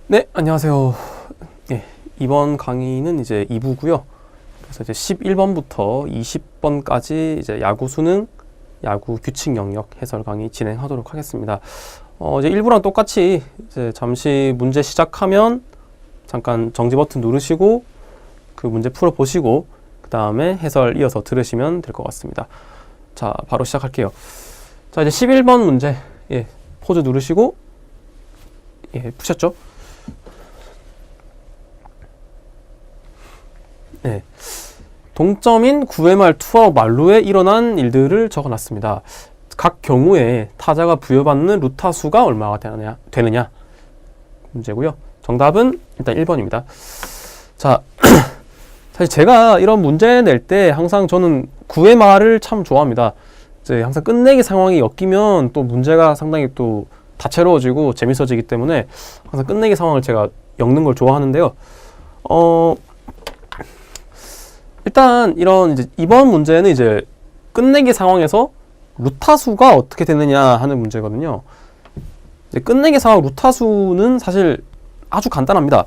네, 안녕하세요. 예, 이번 강의는 이제 2부고요. 그래서 이제 11번부터 20번까지 이제 야구 수능, 야구 규칙 영역 해설 강의 진행하도록 하겠습니다. 이제 1부랑 똑같이 이제 잠시 문제 시작하면 잠깐 정지 버튼 누르시고 그 문제 풀어 보시고 그 다음에 해설 이어서 들으시면 될 것 같습니다. 자, 바로 시작할게요. 자, 이제 11번 문제. 예, 포즈 누르시고 예, 푸셨죠? 네. 동점인 9회 말 투아웃 만루에 일어난 일들을 적어놨습니다. 각 경우에 타자가 부여받는 루타수가 얼마가 되느냐 문제고요. 정답은 일단 1번입니다. 자, 사실 제가 이런 문제 낼 때 항상 저는 9회 말을 참 좋아합니다. 이제 항상 끝내기 상황이 엮이면 또 문제가 상당히 또 다채로워지고 재밌어지기 때문에 항상 끝내기 상황을 제가 엮는 걸 좋아하는데요. 일단 이런 이제 이번 문제는 이제 끝내기 상황에서 루타수가 어떻게 되느냐 하는 문제거든요. 이제 끝내기 상황 루타수는 사실 아주 간단합니다.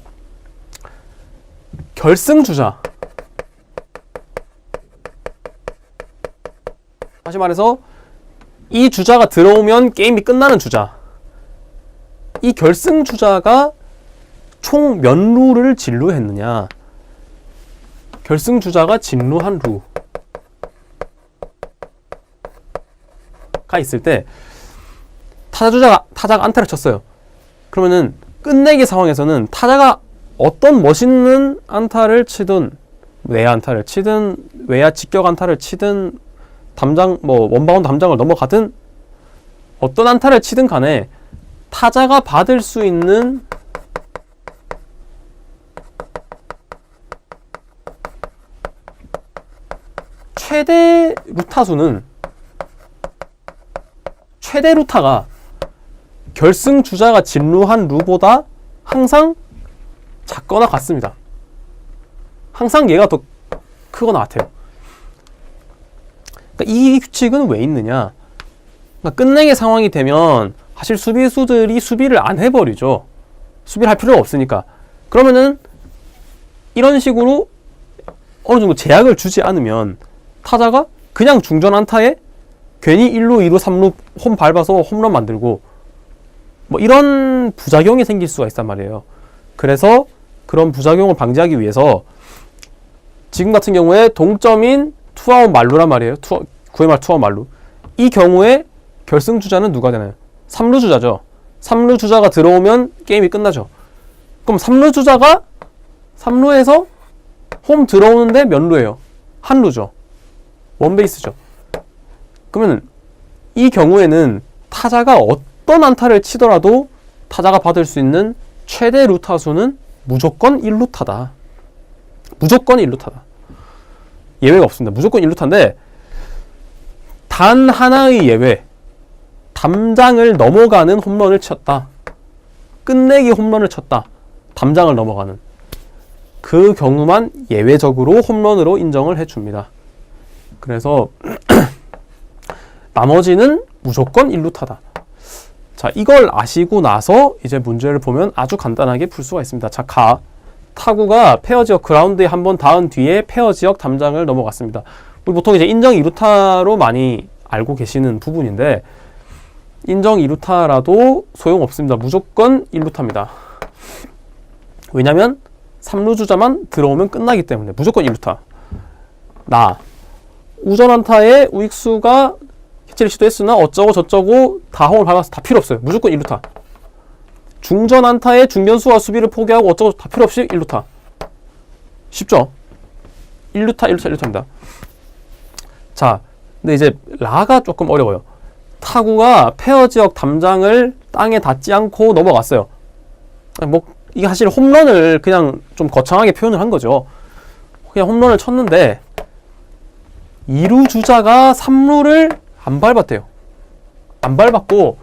결승주자. 다시 말해서 이 주자가 들어오면 게임이 끝나는 주자. 이 결승주자가 총 몇 루를 진루했느냐. 결승주자가 진루한 루가 있을 때 타자가 안타를 쳤어요. 그러면은 끝내기 상황에서는 타자가 어떤 멋있는 안타를 치든 외야 안타를 치든 외야 직격 안타를 치든 담장 원바운드 담장을 넘어가든 어떤 안타를 치든 간에 타자가 받을 수 있는 최대 루타가 결승 주자가 진루한 루보다 항상 작거나 같습니다. 항상 얘가 더 크거나 같아요. 그러니까 이 규칙은 왜 있느냐? 그러니까 끝내기 상황이 되면 사실 수비수들이 수비를 안 해버리죠. 수비를 할 필요가 없으니까. 그러면은 이런 식으로 어느 정도 제약을 주지 않으면 타자가 그냥 중전 안타에 괜히 1루, 2루, 3루 홈 밟아서 홈런 만들고 뭐 이런 부작용이 생길 수가 있단 말이에요. 그래서 그런 부작용을 방지하기 위해서 지금 같은 경우에 동점인 투아웃 만루란 말이에요. 9회 말 투아웃 만루. 이 경우에 결승주자는 누가 되나요? 3루 주자죠. 3루 주자가 들어오면 게임이 끝나죠. 그럼 3루 주자가 3루에서 홈 들어오는데 몇 루예요? 한 루죠. 원베이스죠. 그러면 이 경우에는 타자가 어떤 안타를 치더라도 타자가 받을 수 있는 최대 루타수는 무조건 1루타다. 무조건 1루타다. 예외가 없습니다. 무조건 1루타인데 단 하나의 예외. 담장을 넘어가는 홈런을 쳤다. 끝내기 홈런을 쳤다. 담장을 넘어가는. 그 경우만 예외적으로 홈런으로 인정을 해줍니다. 그래서 나머지는 무조건 1루타다. 자, 이걸 아시고 나서 이제 문제를 보면 아주 간단하게 풀 수가 있습니다. 자, 타구가 페어 지역 그라운드에 한번 닿은 뒤에 페어 지역 담장을 넘어갔습니다. 우리 보통 이제 인정 2루타로 많이 알고 계시는 부분인데 인정 2루타라도 소용없습니다. 무조건 1루타입니다. 왜냐면 3루 주자만 들어오면 끝나기 때문에 무조건 1루타. 우전 안타에 우익수가 캐치를 시도했으나 어쩌고 저쩌고 다 홈을 밟아서 다 필요 없어요. 무조건 1루타. 중전 안타에 중견수와 수비를 포기하고 어쩌고 다 필요 없이 1루타. 쉽죠? 1루타입니다. 자, 근데 이제 라가 조금 어려워요. 타구가 페어 지역 담장을 땅에 닿지 않고 넘어갔어요. 이게 사실 홈런을 그냥 좀 거창하게 표현을 한 거죠. 그냥 홈런을 쳤는데 2루 주자가 3루를 안 밟았대요. 안 밟았고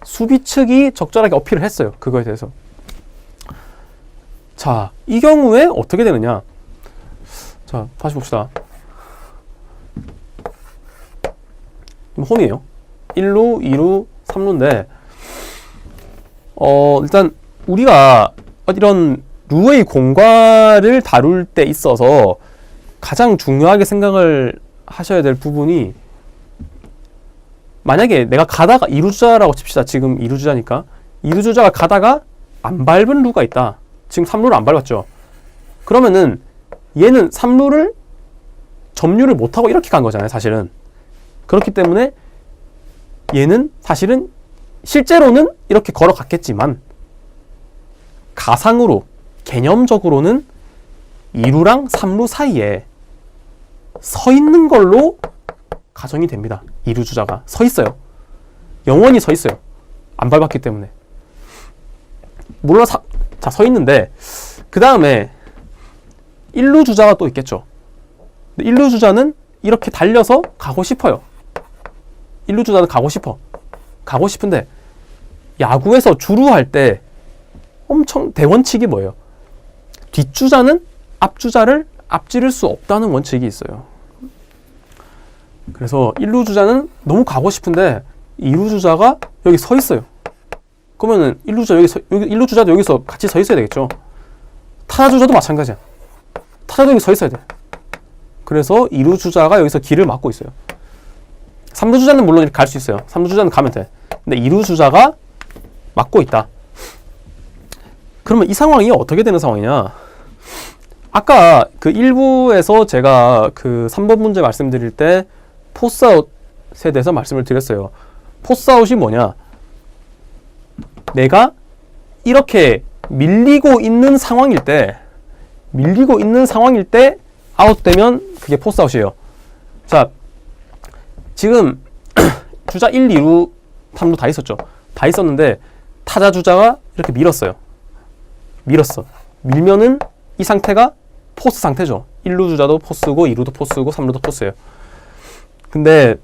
수비 측이 적절하게 어필을 했어요. 그거에 대해서. 자, 이 경우에 어떻게 되느냐? 자, 다시 봅시다. 홈이에요. 1루, 2루, 3루인데 일단 우리가 이런 루의 공과를 다룰 때 있어서 가장 중요하게 생각을 하셔야 될 부분이, 만약에 내가 가다가 이루주자라고 칩시다. 지금 이루주자니까. 이루주자가 가다가 안 밟은 루가 있다. 지금 3루를 안 밟았죠. 그러면은 얘는 3루를 점유를 못하고 이렇게 간 거잖아요, 사실은. 그렇기 때문에 얘는 사실은 실제로는 이렇게 걸어갔겠지만 가상으로, 개념적으로는 2루랑 3루 사이에 서 있는 걸로 가정이 됩니다. 2루 주자가 서 있어요. 영원히 서 있어요. 안 밟았기 때문에. 물론 서 있는데 그 다음에 1루 주자가 또 있겠죠. 1루 주자는 이렇게 달려서 가고 싶어요. 1루 주자는 가고 싶은데 야구에서 주루할 때 엄청 대원칙이 뭐예요? 뒷주자는 앞주자를 앞지를 수 없다는 원칙이 있어요. 그래서 1루 주자는 너무 가고 싶은데 2루 주자가 여기 서 있어요. 그러면은 1루 주자도 여기서 같이 서 있어야 되겠죠. 타자 주자도 마찬가지야. 타자도 여기 서 있어야 돼. 그래서 2루 주자가 여기서 길을 막고 있어요. 3루 주자는 물론 이렇게 갈 수 있어요. 3루 주자는 가면 돼. 근데 2루 주자가 막고 있다. 그러면 이 상황이 어떻게 되는 상황이냐? 아까 그 1부에서 제가 그 3번 문제 말씀드릴 때 포스아웃에 대해서 말씀을 드렸어요. 포스아웃이 뭐냐? 내가 이렇게 밀리고 있는 상황일 때 아웃되면 그게 포스아웃이에요. 자, 지금 주자 1, 2루, 3루 다 있었죠. 다 있었는데 타자 주자가 이렇게 밀었어요. 밀면은 이 상태가 포스 상태죠. 1루 주자도 포스고 2루도 포스고 3루도 포스예요. 근데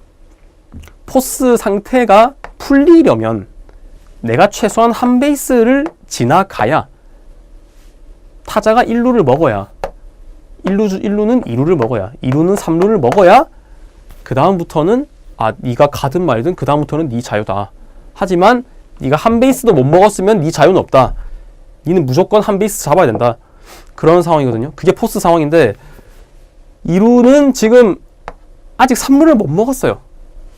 포스 상태가 풀리려면 내가 최소한 한 베이스를 지나가야 타자가 1루를 먹어야 1루는 2루를 먹어야 2루는 3루를 먹어야 그 다음부터는 네가 가든 말든 그 다음부터는 네 자유다. 하지만 네가 한 베이스도 못 먹었으면 네 자유는 없다. 니는 무조건 한 베이스 잡아야 된다. 그런 상황이거든요. 그게 포스 상황인데 2루는 지금 아직 3루를 못 먹었어요.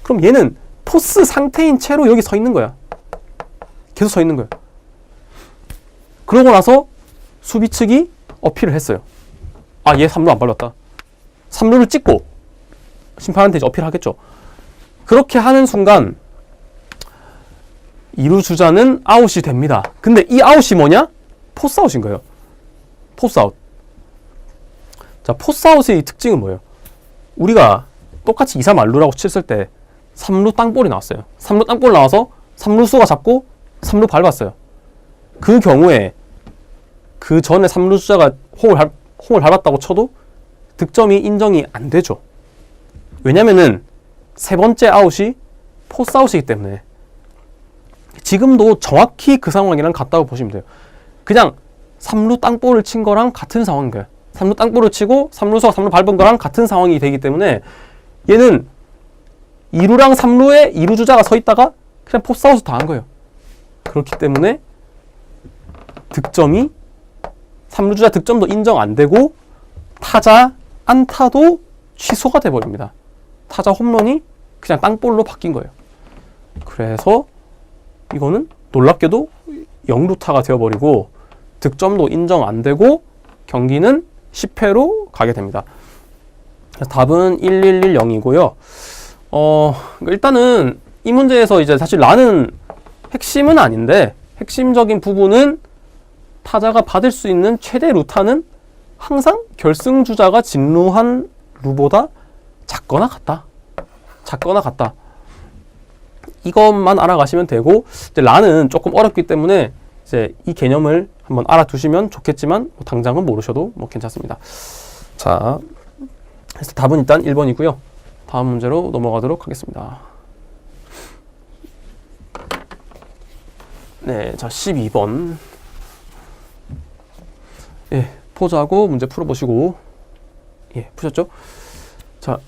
그럼 얘는 포스 상태인 채로 여기 서 있는 거야. 계속 서 있는 거야. 그러고 나서 수비 측이 어필을 했어요. 얘 3루 안 밟았다. 3루를 찍고 심판한테 이제 어필하겠죠. 그렇게 하는 순간 2루 주자는 아웃이 됩니다. 근데 이 아웃이 뭐냐? 포스아웃인 거예요. 포스아웃. 자, 포스아웃의 특징은 뭐예요? 우리가 똑같이 2, 3 알루라고 쳤을 때 3루 땅볼이 나왔어요. 3루 땅볼 나와서 3루수가 잡고 3루 밟았어요. 그 경우에 그 전에 3루 주자가 홈을 밟았다고 쳐도 득점이 인정이 안 되죠. 왜냐면은 세 번째 아웃이 포스아웃이기 때문에. 지금도 정확히 그 상황이랑 같다고 보시면 돼요. 그냥 3루 땅볼을 친 거랑 같은 상황인 거예요. 3루 땅볼을 치고 3루수가 3루 밟은 거랑 같은 상황이 되기 때문에 얘는 2루랑 3루에 2루 주자가 서 있다가 그냥 포스아웃을 당한 거예요. 그렇기 때문에 득점이 3루 주자 득점도 인정 안 되고 타자 안타도 취소가 돼버립니다. 타자 홈런이 그냥 땅볼로 바뀐 거예요. 그래서 이거는 놀랍게도 0루타가 되어버리고 득점도 인정 안 되고 경기는 10회로 가게 됩니다. 답은 1110이고요. 일단은 이 문제에서 이제 사실 라는 핵심은 아닌데 핵심적인 부분은 타자가 받을 수 있는 최대 루타는 항상 결승주자가 진루한 루보다 작거나 같다. 이것만 알아가시면 되고, 이제 라는 조금 어렵기 때문에 이제 이 개념을 한번 알아두시면 좋겠지만 당장은 모르셔도 괜찮습니다. 자, 그래서 답은 일단 1번이고요. 다음 문제로 넘어가도록 하겠습니다. 네, 자 12번. 예, 포즈하고 문제 풀어보시고. 예, 푸셨죠? 자,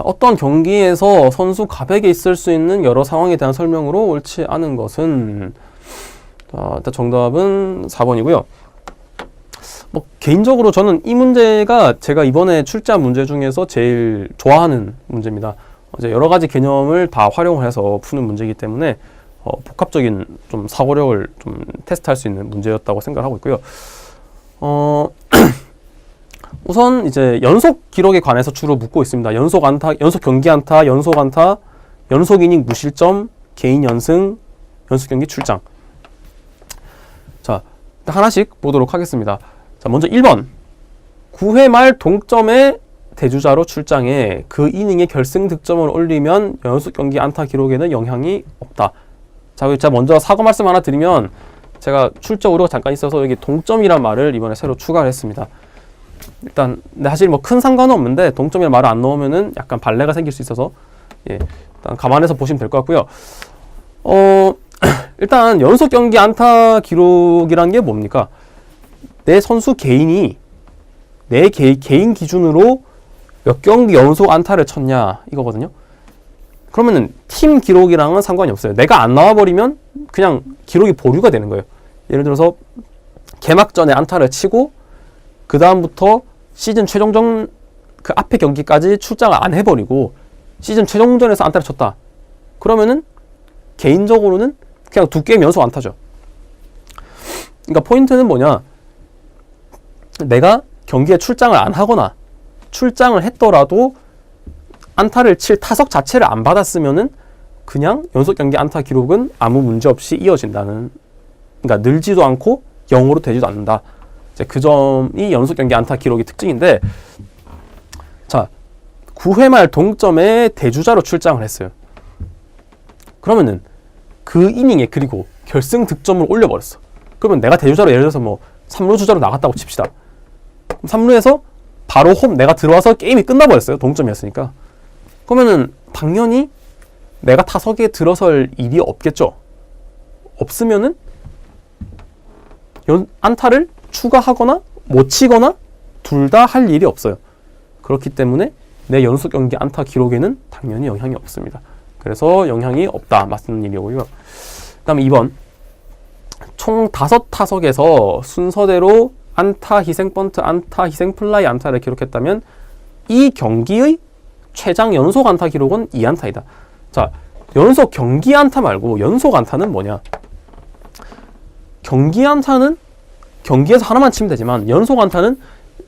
어떤 경기에서 선수 갑에게 있을 수 있는 여러 상황에 대한 설명으로 옳지 않은 것은 일단 정답은 4번이고요. 뭐 개인적으로 저는 이 문제가 제가 이번에 출제한 문제 중에서 제일 좋아하는 문제입니다. 이제 여러 가지 개념을 다 활용해서 푸는 문제이기 때문에 복합적인 좀 사고력을 좀 테스트할 수 있는 문제였다고 생각하고 있고요. 우선 이제 연속 기록에 관해서 주로 묻고 있습니다. 연속 안타, 연속 경기 안타, 연속 안타, 연속 이닝 무실점, 개인 연승, 연속 경기 출장. 자, 하나씩 보도록 하겠습니다. 자, 먼저 1번. 9회 말 동점의 대주자로 출장해 그 이닝에 결승 득점을 올리면 연속 경기 안타 기록에는 영향이 없다. 자, 제가 먼저 사과 말씀 하나 드리면 제가 출제 오류가 잠깐 있어서 여기 동점이란 말을 이번에 새로 추가를 했습니다. 일단 사실 뭐 큰 상관은 없는데 동점이라는 말을 안 넣으면은 약간 발레가 생길 수 있어서 일단 감안해서 보시면 될 것 같고요. 일단 연속 경기 안타 기록이란 게 뭡니까? 내 선수 개인이 내 개인 기준으로 몇 경기 연속 안타를 쳤냐 이거거든요. 그러면은 팀 기록이랑은 상관이 없어요. 내가 안 나와버리면 그냥 기록이 보류가 되는 거예요. 예를 들어서 개막전에 안타를 치고 그 다음부터 시즌 최종전 그 앞에 경기까지 출장을 안 해버리고 시즌 최종전에서 안타를 쳤다. 그러면은 개인적으로는 그냥 2게임 연속 안타죠. 그러니까 포인트는 뭐냐? 내가 경기에 출장을 안 하거나 출장을 했더라도 안타를 칠 타석 자체를 안 받았으면은 그냥 연속 경기 안타 기록은 아무 문제 없이 이어진다는, 그러니까 늘지도 않고 0으로 되지도 않는다. 이제 그 점이 연속 경기 안타 기록의 특징인데, 자, 9회 말 동점에 대주자로 출장을 했어요. 그러면은 그 이닝에 그리고 결승 득점을 올려버렸어. 그러면 내가 대주자로 예를 들어서 뭐 3루 주자로 나갔다고 칩시다. 3루에서 바로 홈 내가 들어와서 게임이 끝나버렸어요. 동점이었으니까. 그러면은 당연히 내가 타석에 들어설 일이 없겠죠. 없으면은 안타를 추가하거나 못 치거나 둘 다 할 일이 없어요. 그렇기 때문에 내 연속 경기 안타 기록에는 당연히 영향이 없습니다. 그래서 영향이 없다. 맞는 일이고요. 그 다음에 2번. 총 5타석에서 순서대로 안타, 희생 번트, 안타, 희생 플라이 안타를 기록했다면 이 경기의 최장 연속 안타 기록은 2안타이다. 자, 연속 경기 안타 말고 연속 안타는 뭐냐? 경기 안타는 경기에서 하나만 치면 되지만 연속 안타는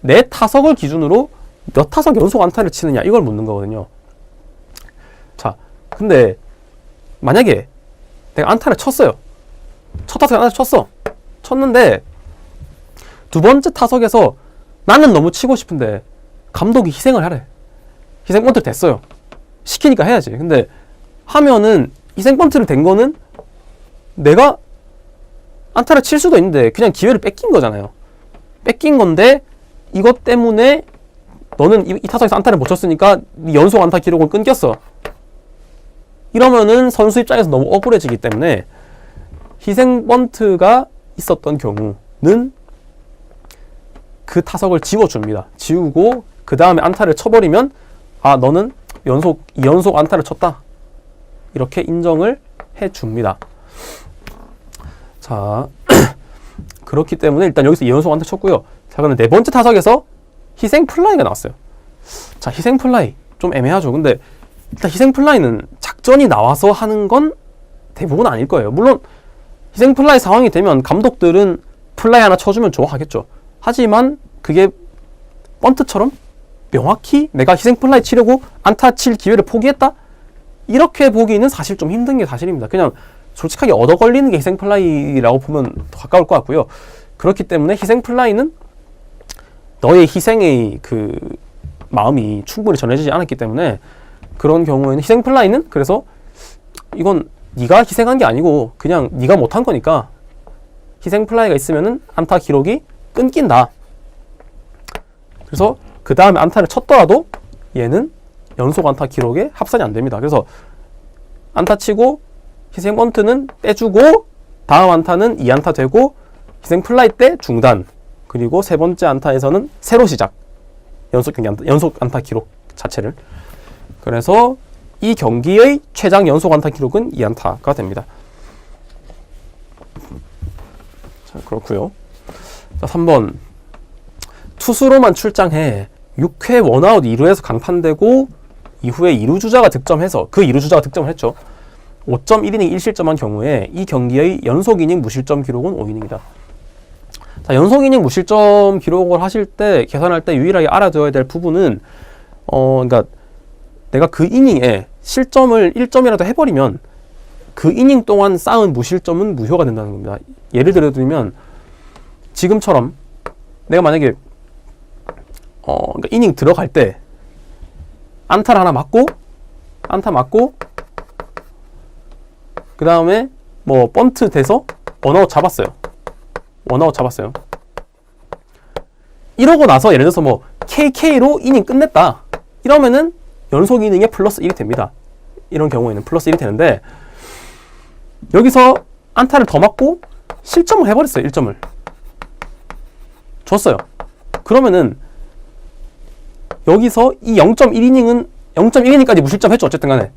내 타석을 기준으로 몇 타석 연속 안타를 치느냐 이걸 묻는 거거든요. 자, 근데 만약에 내가 안타를 쳤어요. 첫 타석에 안타를 쳤어. 쳤는데 두 번째 타석에서 나는 너무 치고 싶은데 감독이 희생을 하래. 희생 번트를 댔어요. 시키니까 해야지. 근데 하면은 희생 번트를 댄 거는 내가 안타를 칠 수도 있는데 그냥 기회를 뺏긴 거잖아요. 뺏긴 건데 이것 때문에 너는 이 타석에서 안타를 못 쳤으니까 연속 안타 기록을 끊겼어. 이러면은 선수 입장에서 너무 억울해지기 때문에 희생 번트가 있었던 경우는 그 타석을 지워줍니다. 지우고 그 다음에 안타를 쳐버리면 아, 너는 연속 안타를 쳤다. 이렇게 인정을 해줍니다. 자, 그렇기 때문에 일단 여기서 2연속 안타 쳤고요. 자, 그러면 네 번째 타석에서 희생 플라이가 나왔어요. 자, 희생 플라이 좀 애매하죠. 근데 일단 희생 플라이는 작전이 나와서 하는 건 대부분 아닐 거예요. 물론 희생 플라이 상황이 되면 감독들은 플라이 하나 쳐주면 좋아하겠죠. 하지만 그게 번트처럼 명확히 내가 희생 플라이 치려고 안타 칠 기회를 포기했다? 이렇게 보기는 사실 좀 힘든 게 사실입니다. 그냥 솔직하게 얻어 걸리는 게 희생 플라이라고 보면 더 가까울 것 같고요. 그렇기 때문에 희생 플라이는 너의 희생의 그 마음이 충분히 전해지지 않았기 때문에 그런 경우에는 희생 플라이는 그래서 이건 네가 희생한 게 아니고 그냥 네가 못한 거니까 희생 플라이가 있으면은 안타 기록이 끊긴다. 그래서 그 다음에 안타를 쳤더라도 얘는 연속 안타 기록에 합산이 안 됩니다. 그래서 안타 치고 희생 번트는 떼주고 다음 안타는 2안타 되고 희생 플라이 때 중단, 그리고 세 번째 안타에서는 새로 시작. 연속 안타 기록 자체를. 그래서 이 경기의 최장 연속 안타 기록은 2안타가 됩니다. 자, 그렇고요. 자, 3번. 투수로만 출장해 6회 원아웃 2루에서 강판되고 이후에 2루 주자가 득점해서 그 2루 주자가 득점을 했죠. 5.1이닝 1실점한 경우에 이 경기의 연속 이닝 무실점 기록은 5이닝이다. 자, 연속 이닝 무실점 기록을 하실 때 계산할 때 유일하게 알아둬야 될 부분은 그러니까 내가 그 이닝에 실점을 1점이라도 해버리면 그 이닝 동안 쌓은 무실점은 무효가 된다는 겁니다. 예를 들어드리면 지금처럼 내가 만약에 그러니까 이닝 들어갈 때 안타를 하나 맞고 안타 맞고 그 다음에 뭐 번트 돼서 원아웃 잡았어요. 이러고 나서 예를 들어서 뭐 KK로 이닝 끝냈다. 이러면은 연속 이닝에 플러스 1이 됩니다. 이런 경우에는 플러스 1이 되는데 여기서 안타를 더 맞고 실점을 해버렸어요. 1점을 줬어요. 그러면은 여기서 이 0.1이닝은 0.1이닝까지 무실점 했죠. 어쨌든 간에.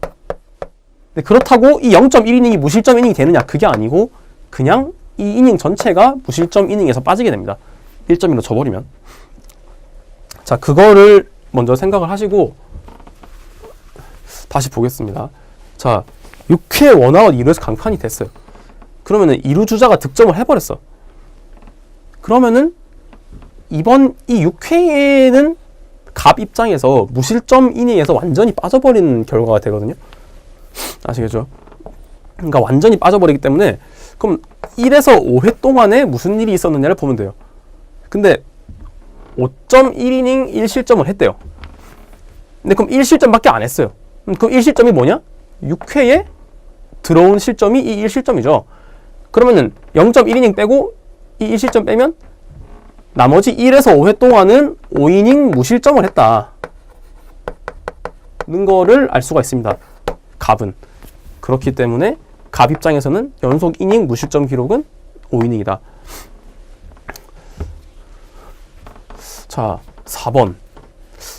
근데 그렇다고 이 0.1이닝이 무실점 이닝이 되느냐? 그게 아니고 그냥 이 이닝 전체가 무실점 이닝에서 빠지게 됩니다. 1.1로 져버리면. 자, 그거를 먼저 생각을 하시고 다시 보겠습니다. 자, 6회 원아웃 2루에서 강판이 됐어요. 그러면은 2루 주자가 득점을 해버렸어. 그러면은 이번 이 6회에는 갑 입장에서 무실점 이닝에서 완전히 빠져버리는 결과가 되거든요. 아시겠죠? 그러니까 완전히 빠져버리기 때문에 그럼 1에서 5회 동안에 무슨 일이 있었느냐를 보면 돼요. 근데 5.1이닝 1실점을 했대요. 근데 그럼 1실점밖에 안 했어요. 그럼 1실점이 뭐냐? 6회에 들어온 실점이 이 1실점이죠. 그러면은 0.1이닝 빼고 이 1실점 빼면 나머지 1에서 5회 동안은 5이닝 무실점을 했다. 는 거를 알 수가 있습니다. 갑은. 그렇기 때문에 갑 입장에서는 연속 이닝 무실점 기록은 5이닝이다. 자, 4번.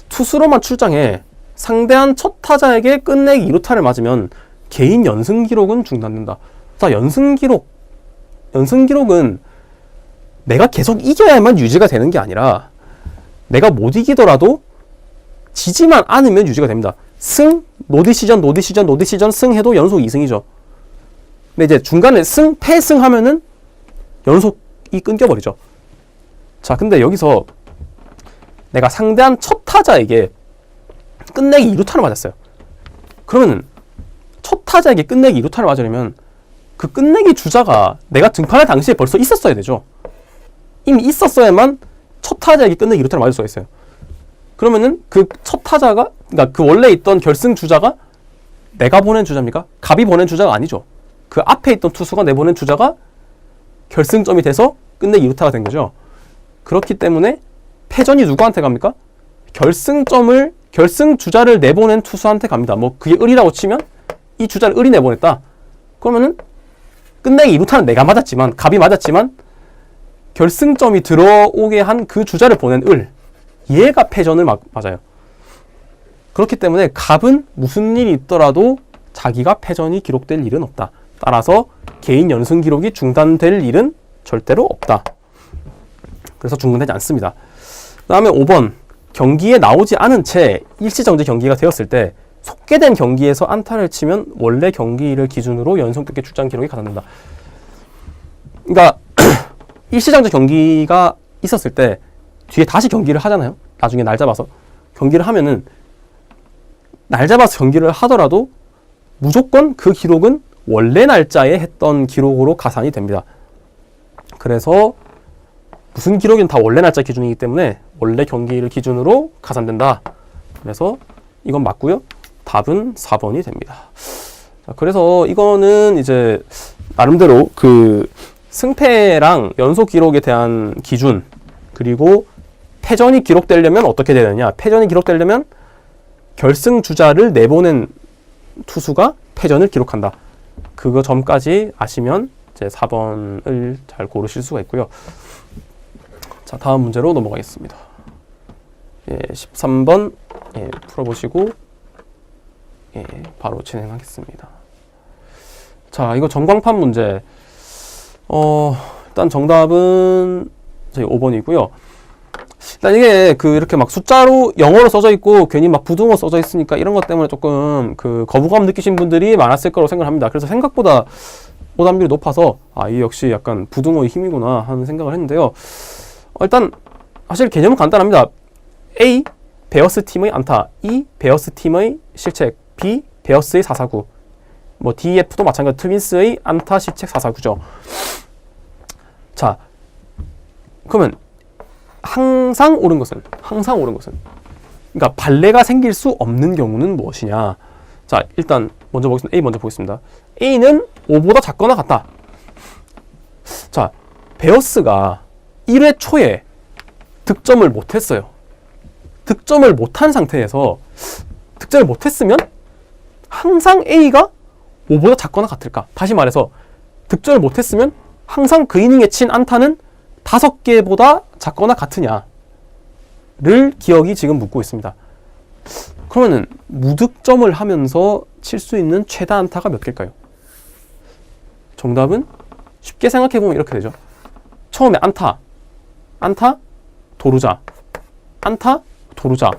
투수로만 출장해 상대한 첫 타자에게 끝내기 2루타를 맞으면 개인 연승 기록은 중단된다. 자, 연승 기록은 내가 계속 이겨야만 유지가 되는 게 아니라 내가 못 이기더라도 지지만 않으면 유지가 됩니다. 승, 노디시전 승해도 연속 2승이죠. 근데 이제 중간에 패승 하면은 연속이 끊겨버리죠. 자, 근데 여기서 내가 상대한 첫 타자에게 끝내기 2루타를 맞았어요. 그러면 첫 타자에게 끝내기 2루타를 맞으려면 그 끝내기 주자가 내가 등판할 당시에 벌써 있었어야 되죠. 이미 있었어야만 첫 타자에게 끝내기 2루타를 맞을 수가 있어요. 그러면은 그 첫 타자가, 그러니까 그 원래 있던 결승 주자가 내가 보낸 주자입니까? 갑이 보낸 주자가 아니죠. 그 앞에 있던 투수가 내보낸 주자가 결승점이 돼서 끝내기 2루타가 된 거죠. 그렇기 때문에 패전이 누구한테 갑니까? 결승 주자를 내보낸 투수한테 갑니다. 뭐 그게 을이라고 치면 이 주자를 을이 내보냈다. 그러면은 끝내기 2루타는 내가 맞았지만, 갑이 맞았지만 결승점이 들어오게 한 그 주자를 보낸 을, 얘가 패전을 맞아요. 그렇기 때문에 갑은 무슨 일이 있더라도 자기가 패전이 기록될 일은 없다. 따라서 개인 연승 기록이 중단될 일은 절대로 없다. 그래서 중단되지 않습니다. 그 다음에 5번. 경기에 나오지 않은 채 일시정지 경기가 되었을 때 속개된 경기에서 안타를 치면 원래 경기를 기준으로 연속득점 출장 기록이 가산된다. 그러니까 일시정지 경기가 있었을 때 뒤에 다시 경기를 하잖아요. 나중에 날 잡아서 경기를 하면은 날 잡아서 경기를 하더라도 무조건 그 기록은 원래 날짜에 했던 기록으로 가산이 됩니다. 그래서 무슨 기록이든 다 원래 날짜 기준이기 때문에 원래 경기를 기준으로 가산된다. 그래서 이건 맞고요. 답은 4번이 됩니다. 자, 그래서 이거는 이제 나름대로 그 승패랑 연속 기록에 대한 기준, 그리고 패전이 기록되려면 어떻게 되느냐. 패전이 기록되려면 결승 주자를 내보낸 투수가 패전을 기록한다. 그거 점까지 아시면 이제 4번을 잘 고르실 수가 있고요. 자, 다음 문제로 넘어가겠습니다. 예, 13번 풀어보시고 예, 바로 진행하겠습니다. 자, 이거 전광판 문제. 일단 정답은 저희 5번이고요. 일단 이게 이렇게 막 숫자로 영어로 써져 있고 괜히 막 부등호 써져 있으니까 이런 것 때문에 조금 거부감 느끼신 분들이 많았을 거라고 생각합니다. 그래서 생각보다 오답률이 높아서 이 역시 약간 부등호의 힘이구나 하는 생각을 했는데요. 일단 사실 개념은 간단합니다. A. 베어스 팀의 안타, E. 베어스 팀의 실책, B. 베어스의 4사구, 뭐 D, F도 마찬가지로 트윈스의 안타, 실책, 4사구죠. 자, 그러면 항상 옳은 것은 그러니까 발레가 생길 수 없는 경우는 무엇이냐. 자, 일단 먼저 보겠습니다. A 먼저 보겠습니다. A는 5보다 작거나 같다. 자, 베어스가 1회 초에 득점을 못했어요. 득점을 못한 상태에서 득점을 못했으면 항상 A가 5보다 작거나 같을까? 다시 말해서 득점을 못했으면 항상 그 이닝에 친 안타는 5개보다 작거나 같으냐를 기억이 지금 묻고 있습니다. 그러면은 무득점을 하면서 칠 수 있는 최다 안타가 몇 개일까요? 정답은 쉽게 생각해보면 이렇게 되죠. 처음에 안타, 도루자, 안타, 도루자,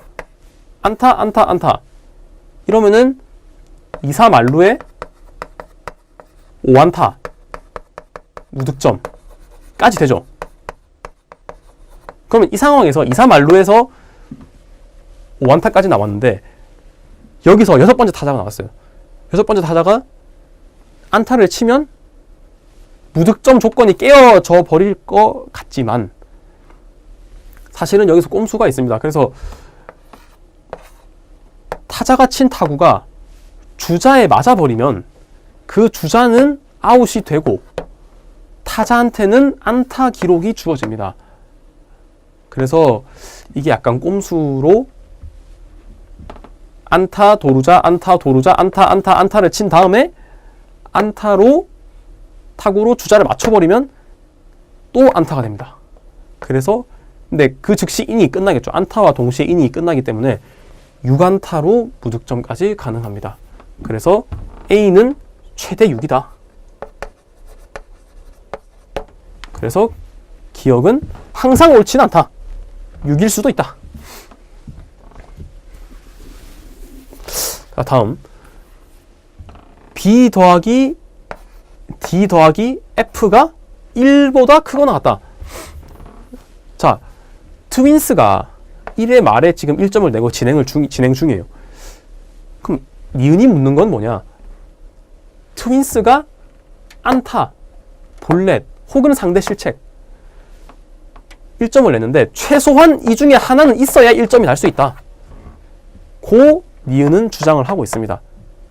안타 이러면은 2사 만루에 5안타 무득점까지 되죠. 그러면 이 상황에서 2사 만루에서 5안타까지 나왔는데 여기서 6번째 타자가 나왔어요. 6번째 타자가 안타를 치면 무득점 조건이 깨어져 버릴 것 같지만 사실은 여기서 꼼수가 있습니다. 그래서 타자가 친 타구가 주자에 맞아버리면 그 주자는 아웃이 되고 타자한테는 안타 기록이 주어집니다. 그래서 이게 약간 꼼수로 안타, 도루자, 안타를 친 다음에 안타로 타구로 주자를 맞춰버리면 또 안타가 됩니다. 그래서 근데 그 즉시 이닝이 끝나겠죠. 안타와 동시에 이닝이 끝나기 때문에 6안타로 무득점까지 가능합니다. 그래서 A는 최대 6이다. 그래서 기억은 항상 옳지는 않다. 6일 수도 있다. 자, 다음 B 더하기 D 더하기 F가 1보다 크거나 같다. 자, 트윈스가 1회 말에 지금 1점을 내고 진행 중이에요. 그럼 니은이 묻는 건 뭐냐? 트윈스가 안타, 볼넷 혹은 상대 실책 1점을 냈는데 최소한 이 중에 하나는 있어야 1점이 날 수 있다. 고 니은은 주장을 하고 있습니다.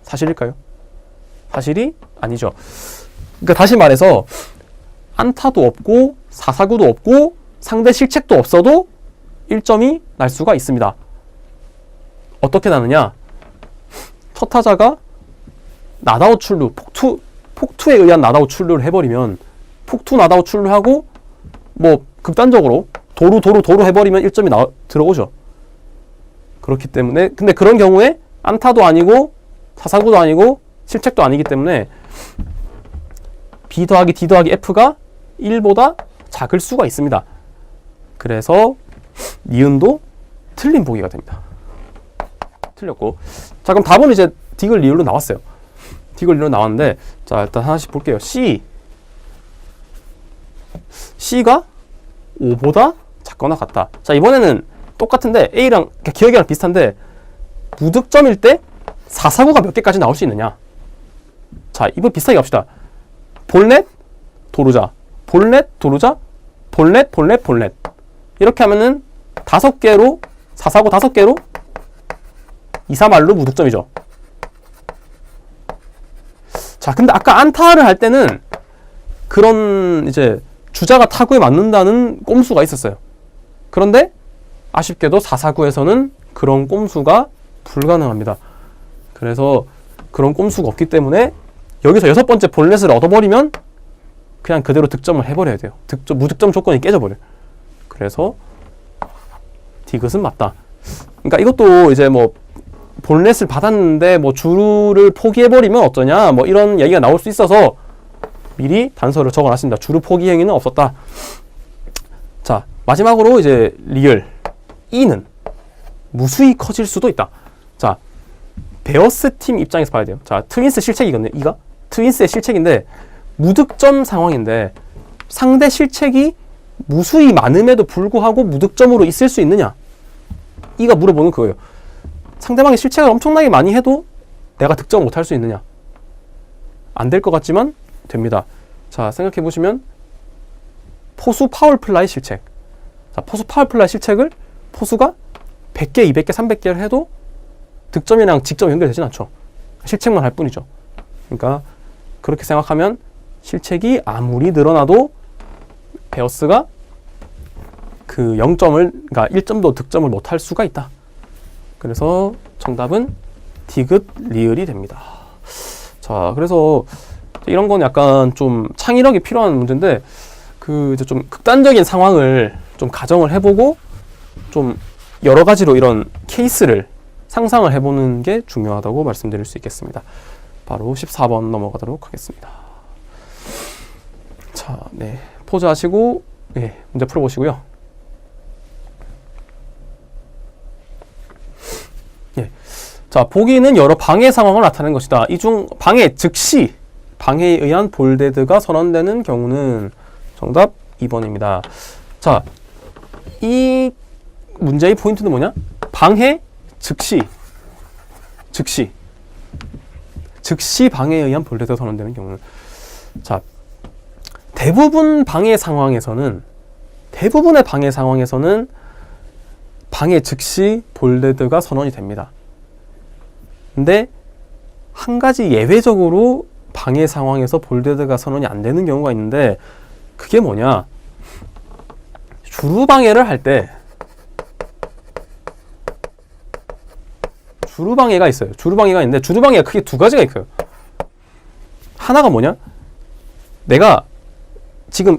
사실일까요? 사실이 아니죠. 그러니까 다시 말해서 안타도 없고 4사구도 없고 상대 실책도 없어도 1점이 날 수가 있습니다. 어떻게 나느냐? 첫 타자가 낫아웃 출루, 폭투에 의한 낫아웃 출루를 해버리면 폭투 낫아웃 출루하고 뭐 극단적으로 도루 해버리면 1점이 들어오죠. 그렇기 때문에 근데 그런 경우에 안타도 아니고 4사구도 아니고 실책도 아니기 때문에 B 더하기 D 더하기 F가 1보다 작을 수가 있습니다. 그래서 니은도 틀린 보기가 됩니다. 틀렸고. 자, 그럼 답은 이제 디귿 리을로 나왔어요. 디귿 리을로 나왔는데, 자, 일단 하나씩 볼게요. C가 5보다 작거나 같다. 자, 이번에는 똑같은데 A랑 기억이랑 비슷한데 무득점일 때 4사구가 몇 개까지 나올 수 있느냐. 자, 이번 비슷하게 갑시다. 볼넷, 도루자, 볼넷, 도루자, 볼넷. 이렇게 하면은 5개로 4사구 5개로 2사말로 무득점이죠. 자, 근데 아까 안타를 할 때는 그런 이제 주자가 타구에 맞는다는 꼼수가 있었어요. 그런데 아쉽게도 4사구에서는 그런 꼼수가 불가능합니다. 그래서 그런 꼼수가 없기 때문에 여기서 6번째 볼넷을 얻어버리면 그냥 그대로 득점을 해버려야 돼요. 무득점 조건이 깨져버려요. 그래서 디귿은 맞다. 그러니까 이것도 이제 뭐 볼넷을 받았는데 뭐 주루를 포기해버리면 어떠냐 뭐 이런 얘기가 나올 수 있어서 미리 단서를 적어놨습니다. 주루 포기 행위는 없었다. 자, 마지막으로 이제 리을 E는 무수히 커질 수도 있다. 자, 베어스 팀 입장에서 봐야 돼요. 자, 트윈스 실책이거든요. E가 트윈스의 실책인데 무득점 상황인데 상대 실책이 무수히 많음에도 불구하고 무득점으로 있을 수 있느냐? E가 물어보는 그거예요. 상대방이 실책을 엄청나게 많이 해도 내가 득점 못할 수 있느냐? 안 될 것 같지만 됩니다. 자, 생각해 보시면 포수 파울플라이 실책. 자, 포수 파울플라이 실책을 포수가 100개, 200개, 300개를 해도 득점이랑 직접 연결되진 않죠. 실책만 할 뿐이죠. 그러니까 그렇게 생각하면 실책이 아무리 늘어나도 베어스가 그 0점을, 그러니까 1점도 득점을 못할 수가 있다. 그래서 정답은 디귿 리을이 됩니다. 자, 그래서 이런 건 약간 좀 창의력이 필요한 문제인데 그 이제 좀 극단적인 상황을 좀 가정을 해보고 좀 여러 가지로 이런 케이스를 상상을 해보는 게 중요하다고 말씀드릴 수 있겠습니다. 바로 14번 넘어가도록 하겠습니다. 자, 네, 포즈 하시고 네, 문제 풀어보시고요. 예. 자, 보기는 여러 방해 상황을 나타내는 것이다. 이 중 방해, 즉시 방해에 의한 볼데드가 선언되는 경우는 정답 2번입니다. 자, 이 문제의 포인트는 뭐냐? 방해, 즉시 방해에 의한 볼데드가 선언되는 경우는, 자, 대부분의 방해 상황에서는 방해 즉시 볼데드가 선언이 됩니다. 근데 한 가지 예외적으로 방해 상황에서 볼데드가 선언이 안 되는 경우가 있는데 그게 뭐냐? 주루 방해를 할 때 주루 방해가 있어요. 주루 방해가 있는데 주루 방해가 크게 두 가지가 있어요. 하나가 뭐냐? 내가 지금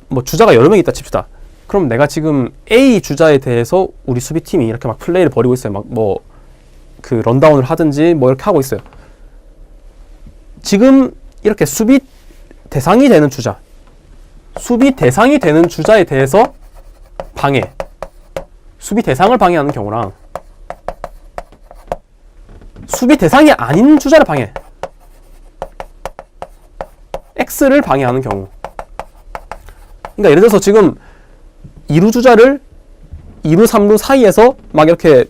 뭐 주자가 여러 명 있다 칩시다. 그럼 내가 지금 A 주자에 대해서 우리 수비팀이 이렇게 막 플레이를 벌이고 있어요. 막 뭐 그 런다운을 하든지 뭐 이렇게 하고 있어요. 지금 이렇게 수비 대상이 되는 주자에 대해서 방해, 수비 대상을 방해하는 경우랑 수비 대상이 아닌 주자를 방해, X를 방해하는 경우. 그러니까 예를 들어서 지금 2루 주자를 2루, 3루 사이에서 막 이렇게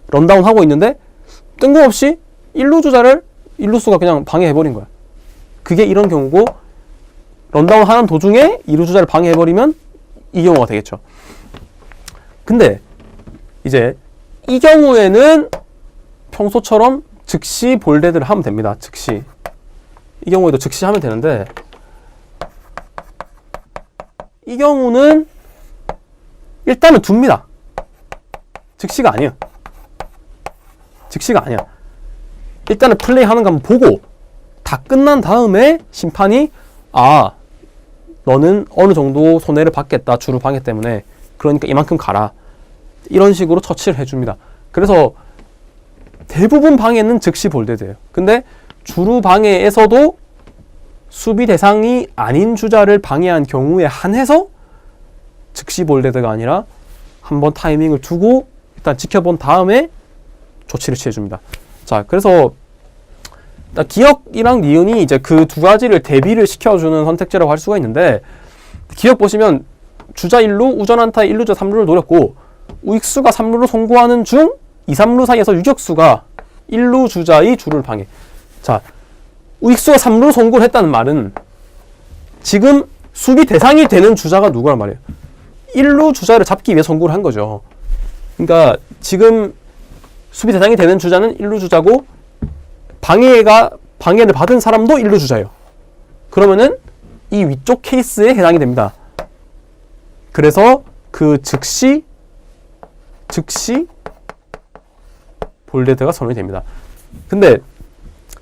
런다운 하고 있는데 뜬금없이 1루 주자를 1루수가 그냥 방해해버린 거야. 그게 이런 경우고, 런다운 하는 도중에 2루 주자를 방해해버리면 이 경우가 되겠죠. 근데 이제 이 경우에는 평소처럼 즉시 볼데드를 하면 됩니다. 즉시. 이 경우에도 즉시 하면 되는데 이 경우는 일단은 둡니다. 즉시가 아니야. 일단은 플레이하는 거 한번 보고 다 끝난 다음에 심판이 너는 어느 정도 손해를 받겠다. 주루 방해 때문에. 그러니까 이만큼 가라. 이런 식으로 처치를 해줍니다. 그래서 대부분 방해는 즉시 볼데드예요. 근데 주루 방해에서도 수비 대상이 아닌 주자를 방해한 경우에 한해서 즉시 볼데드가 아니라 한번 타이밍을 두고 일단 지켜본 다음에 조치를 취해줍니다. 자, 그래서 기억이랑 니은이 이제 그 두 가지를 대비를 시켜주는 선택지라고 할 수가 있는데, 기억 보시면 주자 1루, 우전 안타에 1루자 3루를 노렸고 우익수가 3루로 송구하는 중 2, 3루 사이에서 유격수가 1루 주자의 주루를 방해. 자, 우익수가 3루로 송구를 했다는 말은 지금 수비 대상이 되는 주자가 누구란 말이에요? 1루 주자를 잡기 위해 송구를 한 거죠. 그러니까 지금 수비 대상이 되는 주자는 1루 주자고 방해를 받은 사람도 1루 주자예요. 그러면은 이 위쪽 케이스에 해당이 됩니다. 그래서 그 즉시 볼데드가 선언이 됩니다. 근데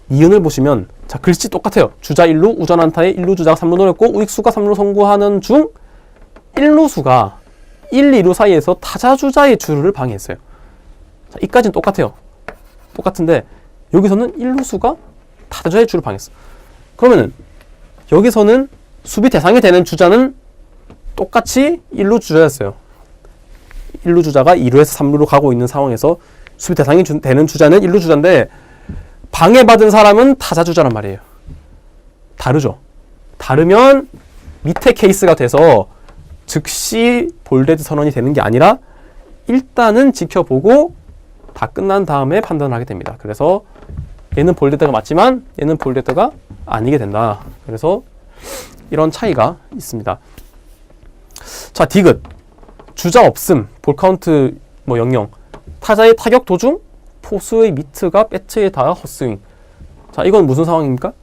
이은을 보시면 자, 글씨 똑같아요. 주자 1루, 우전 안타에 1루 주자가 3루 노렸고 우익수가 3루 송구하는 중 1루수가 1, 2루 사이에서 타자 주자의 주루를 방해했어요. 자, 이까지는 똑같아요. 똑같은데 여기서는 1루수가 타자의 주를 방했어. 그러면은 여기서는 수비 대상이 되는 주자는 똑같이 1루 주자였어요. 1루 주자가 2루에서 3루로 가고 있는 상황에서 수비 대상이 되는 주자는 1루 주자인데 방해받은 사람은 타자 주자란 말이에요. 다르죠. 다르면 밑에 케이스가 돼서 즉시 볼데드 선언이 되는 게 아니라 일단은 지켜보고 다 끝난 다음에 판단을 하게 됩니다. 그래서 얘는 볼데드가 맞지만 얘는 볼데드가 아니게 된다. 그래서 이런 차이가 있습니다. 자, 디귿. 주자 없음. 볼카운트 0-0. 타자의 타격 도중 포수의 미트가 배트에 닿아 헛스윙. 자, 이건 무슨 상황입니까?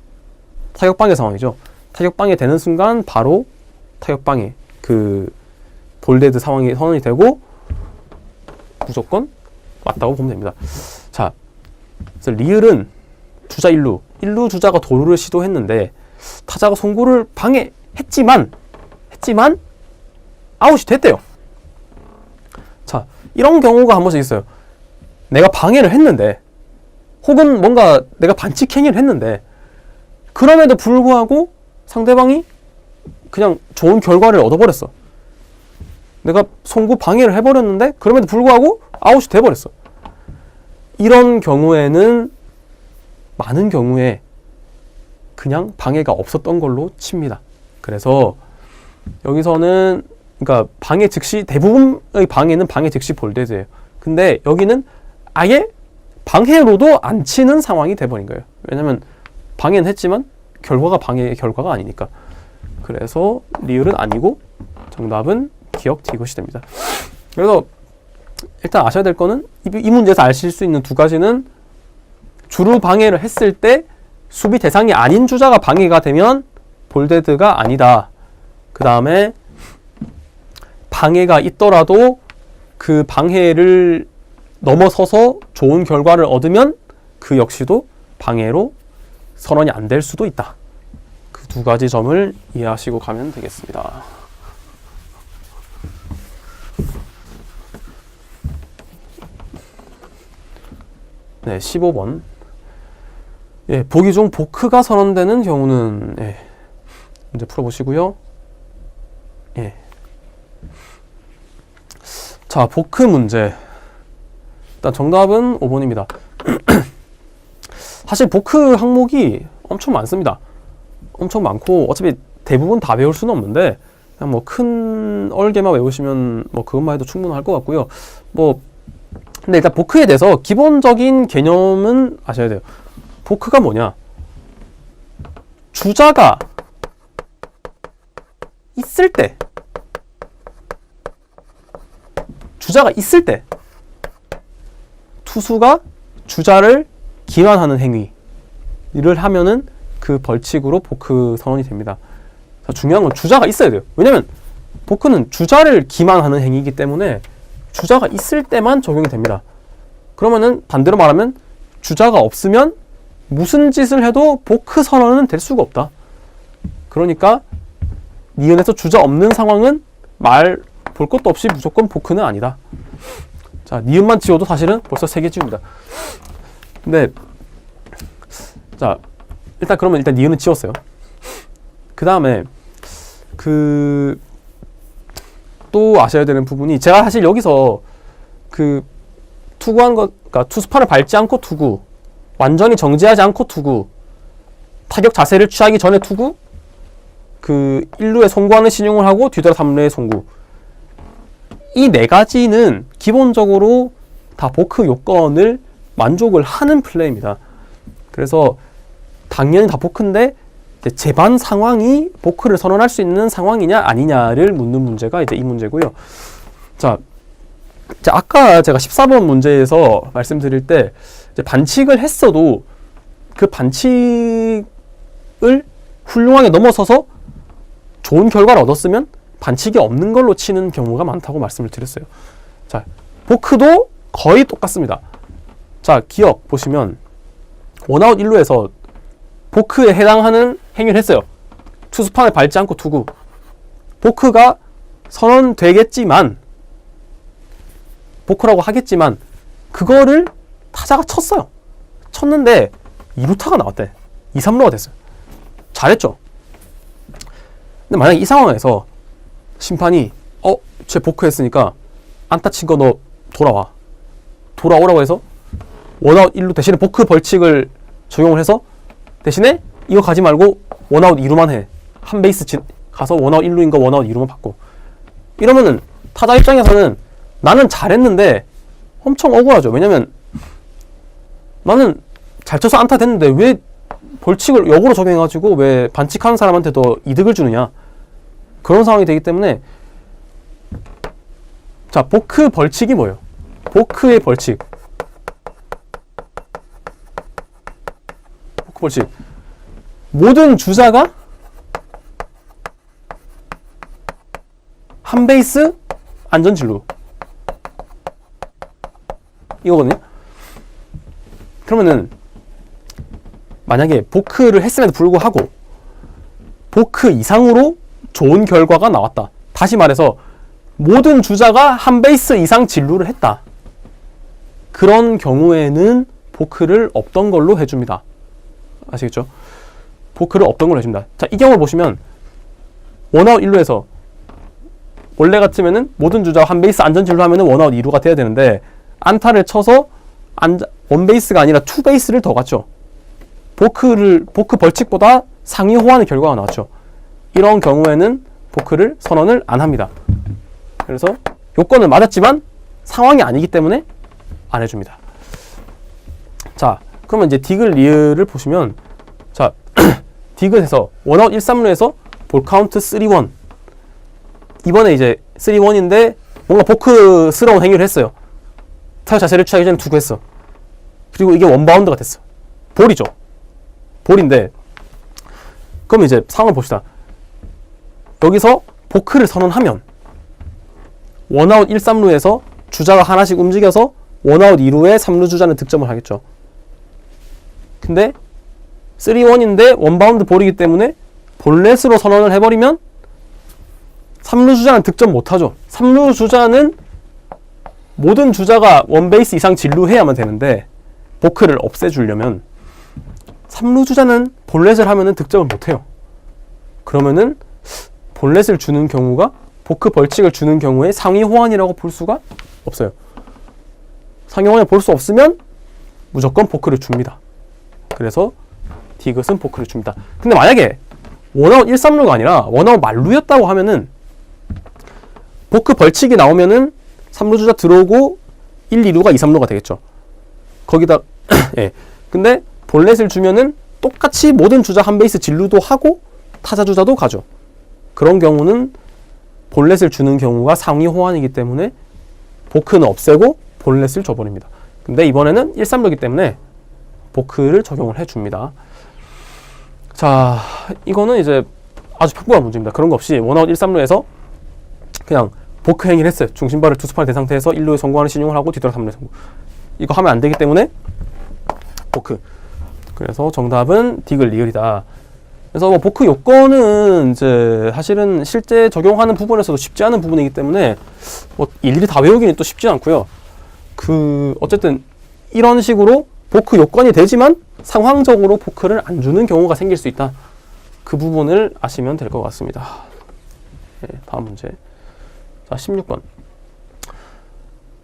타격방해 상황이죠. 타격방해 되는 순간 바로 타격방해 볼데드 상황이 선언이 되고 무조건 맞다고 보면 됩니다. 자, 그래서 리을은 주자 1루 주자가 도루를 시도했는데 타자가 송구를 방해했지만 아웃이 됐대요. 자, 이런 경우가 한 번씩 있어요. 내가 방해를 했는데 혹은 뭔가 내가 반칙 행위를 했는데 그럼에도 불구하고 상대방이 그냥 좋은 결과를 얻어버렸어. 내가 송구 방해를 해버렸는데 그럼에도 불구하고 아웃이 돼버렸어. 이런 경우에는 많은 경우에 그냥 방해가 없었던 걸로 칩니다. 그래서 여기서는 그러니까 방해 즉시 대부분의 방해는 방해 즉시 볼데드예요. 근데 여기는 아예 방해로도 안 치는 상황이 돼버린 거예요. 왜냐면 방해는 했지만 결과가 방해의 결과가 아니니까. 그래서 리을은 아니고 정답은 기억 디귿이 됩니다. 그래서 일단 아셔야 될 거는 이 문제에서 아실 수 있는 두 가지는 주루 방해를 했을 때 수비 대상이 아닌 주자가 방해가 되면 볼데드가 아니다. 그 다음에 방해가 있더라도 그 방해를 넘어서서 좋은 결과를 얻으면 그 역시도 방해로 선언이 안 될 수도 있다. 그 두 가지 점을 이해하시고 가면 되겠습니다. 네, 15번. 예, 보기 중 보크가 선언되는 경우는 문제 풀어보시고요. 예. 자, 보크 문제. 일단 정답은 5번입니다. 사실 보크 항목이 엄청 많습니다. 엄청 많고 어차피 대부분 다 배울 수는 없는데 그냥 큰 얼개만 외우시면 그것만 해도 충분할 것 같고요. 근데 일단 보크에 대해서 기본적인 개념은 아셔야 돼요. 보크가 뭐냐? 주자가 있을 때 투수가 주자를 기만하는 행위를 하면은 그 벌칙으로 보크 선언이 됩니다. 자, 중요한 건 주자가 있어야 돼요. 왜냐면 보크는 주자를 기만하는 행위이기 때문에 주자가 있을 때만 적용이 됩니다. 그러면은 반대로 말하면 주자가 없으면 무슨 짓을 해도 보크 선언은 될 수가 없다. 그러니까 니은에서 주자 없는 상황은 말 볼 것도 없이 무조건 보크는 아니다. 자, 니은만 지워도 사실은 벌써 3개 지웁니다. 근데 자, 일단 니은은 지웠어요. 그 다음에 또 아셔야 되는 부분이 제가 사실 여기서 투구한 것, 그러니까 투수판을 밟지 않고 투구, 완전히 정지하지 않고 투구, 타격 자세를 취하기 전에 투구, 1루에 송구하는 신용을 하고 뒤돌아 3루에 송구. 이 4가지는 기본적으로 다 보크 요건을 만족을 하는 플레이입니다. 그래서 당연히 다 보크인데 재반 상황이 보크를 선언할 수 있는 상황이냐 아니냐를 묻는 문제가 이제 이 문제고요. 자, 아까 제가 14번 문제에서 말씀드릴 때 이제 반칙을 했어도 그 반칙을 훌륭하게 넘어서서 좋은 결과를 얻었으면 반칙이 없는 걸로 치는 경우가 많다고 말씀을 드렸어요. 자, 보크도 거의 똑같습니다. 자, 기억 보시면 원아웃 1루에서 보크에 해당하는 행위를 했어요. 투수판을 밟지 않고 투구. 보크가 선언되겠지만 보크라고 하겠지만 그거를 타자가 쳤어요. 쳤는데 2루타가 나왔대. 2, 3루가 됐어요. 잘했죠. 근데 만약에 이 상황에서 심판이 쟤 보크했으니까 안타 친 거 너 돌아오라고 해서 원아웃 1루 대신에 보크 벌칙을 적용을 해서 대신에 이거 가지 말고 원아웃 2루만 해. 한 베이스 가서 원아웃 1루인 거 원아웃 2루만 받고. 이러면은 타자 입장에서는 나는 잘했는데 엄청 억울하죠. 왜냐면 나는 잘 쳐서 안타 됐는데 왜 벌칙을 역으로 적용해가지고 왜 반칙하는 사람한테 더 이득을 주느냐. 그런 상황이 되기 때문에 자, 보크 벌칙이 뭐예요? 보크의 벌칙. 보크 벌칙. 모든 주자가 한 베이스 안전 진루. 이거거든요. 그러면은 만약에 보크를 했음에도 불구하고 보크 이상으로 좋은 결과가 나왔다. 다시 말해서 모든 주자가 한 베이스 이상 진루를 했다. 그런 경우에는 보크를 없던 걸로 해줍니다. 아시겠죠? 보크를 없던 걸로 해줍니다. 자, 이 경우를 보시면 원아웃 1루에서 원래 같으면은 모든 주자가 한 베이스 안전 진루 하면은 원아웃 2루가 돼야 되는데 안타를 쳐서 원 베이스가 아니라 투 베이스를 더 갔죠. 보크 벌칙보다 상위 호환의 결과가 나왔죠. 이런 경우에는 보크를 선언을 안 합니다. 그래서 요건은 맞았지만 상황이 아니기 때문에 안 해줍니다. 자, 그러면 이제 디귿 리을을 보시면 자, 디귿에서 원아웃 1, 3루에서 볼 카운트 3-1 이번에 이제 3-1인데 뭔가 보크스러운 행위를 했어요. 타자 자세를 취하기 전에 투구했어. 그리고 이게 원바운드가 됐어. 볼이죠. 볼인데 그럼 이제 상황을 봅시다. 여기서 보크를 선언하면 원아웃 1, 3루에서 주자가 하나씩 움직여서 원아웃 2루에 3루 주자는 득점을 하겠죠. 근데 3-1인데 원바운드 볼이기 때문에 볼넷으로 선언을 해버리면 3루 주자는 득점 못하죠. 3루 주자는 모든 주자가 원베이스 이상 진루해야만 되는데 보크를 없애주려면 3루 주자는 볼넷을 하면은 득점을 못해요. 그러면은 볼넷을 주는 경우가 보크 벌칙을 주는 경우에 상위 호환이라고 볼 수가 없어요. 상위 호환을 볼 수 없으면 무조건 보크를 줍니다. 그래서 디귿은 보크를 줍니다. 근데 만약에 원아웃 1, 3루가 아니라 원아웃 만루였다고 하면은 보크 벌칙이 나오면은 3루 주자 들어오고 1, 2루가 2, 3루가 되겠죠. 거기다 예. 근데 볼넷을 주면은 똑같이 모든 주자 한 베이스 진루도 하고 타자 주자도 가죠. 그런 경우는 볼넷을 주는 경우가 상위 호환이기 때문에 보크는 없애고 볼넷을 줘버립니다. 근데 이번에는 1, 3루이기 때문에 보크를 적용을 해줍니다. 자, 이거는 이제 아주 평범한 문제입니다. 그런 거 없이 원아웃 1, 3루에서 그냥 보크 행위를 했어요. 중심발을 투수팔 대 상태에서 1루에 성공하는 신용을 하고 뒤돌아 3루에 성공. 이거 하면 안 되기 때문에 보크. 그래서 정답은 디귿 리을이다. 그래서 뭐 보크 요건은 이제 사실은 실제 적용하는 부분에서도 쉽지 않은 부분이기 때문에 뭐 일일이 다 외우기는 또 쉽지 않고요. 어쨌든 이런 식으로 보크 요건이 되지만 상황적으로 보크를 안 주는 경우가 생길 수 있다. 그 부분을 아시면 될 것 같습니다. 네, 다음 문제. 자, 16번.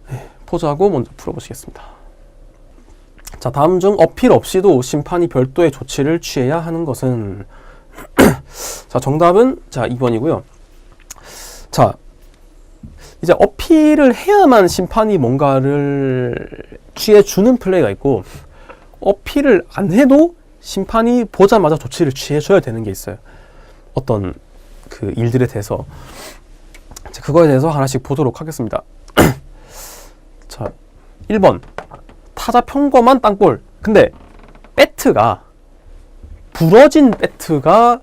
네, 포즈하고 먼저 풀어보시겠습니다. 자, 다음 중 어필 없이도 심판이 별도의 조치를 취해야 하는 것은 자, 정답은 자 2번이고요. 자, 이제 어필을 해야만 심판이 뭔가를 취해주는 플레이가 있고 어필을 안 해도 심판이 보자마자 조치를 취해줘야 되는 게 있어요. 어떤 그 일들에 대해서 그거에 대해서 하나씩 보도록 하겠습니다. 자, 1번 타자 평범한 땅볼. 근데 배트가 부러진 배트가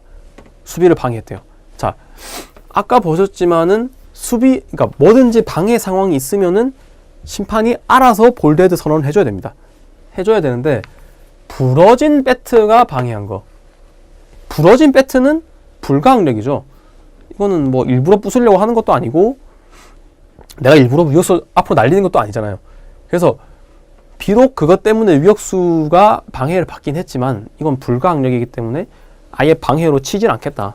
수비를 방해했대요. 자, 아까 보셨지만은 그러니까 뭐든지 방해 상황이 있으면은 심판이 알아서 볼데드 선언을 해줘야 됩니다. 해줘야 되는데 부러진 배트가 방해한 거. 부러진 배트는 불가항력이죠. 이거는 뭐 일부러 부수려고 하는 것도 아니고 내가 일부러 유격수 앞으로 날리는 것도 아니잖아요. 그래서 비록 그것 때문에 유격수가 방해를 받긴 했지만 이건 불가항력이기 때문에 아예 방해로 치질 않겠다.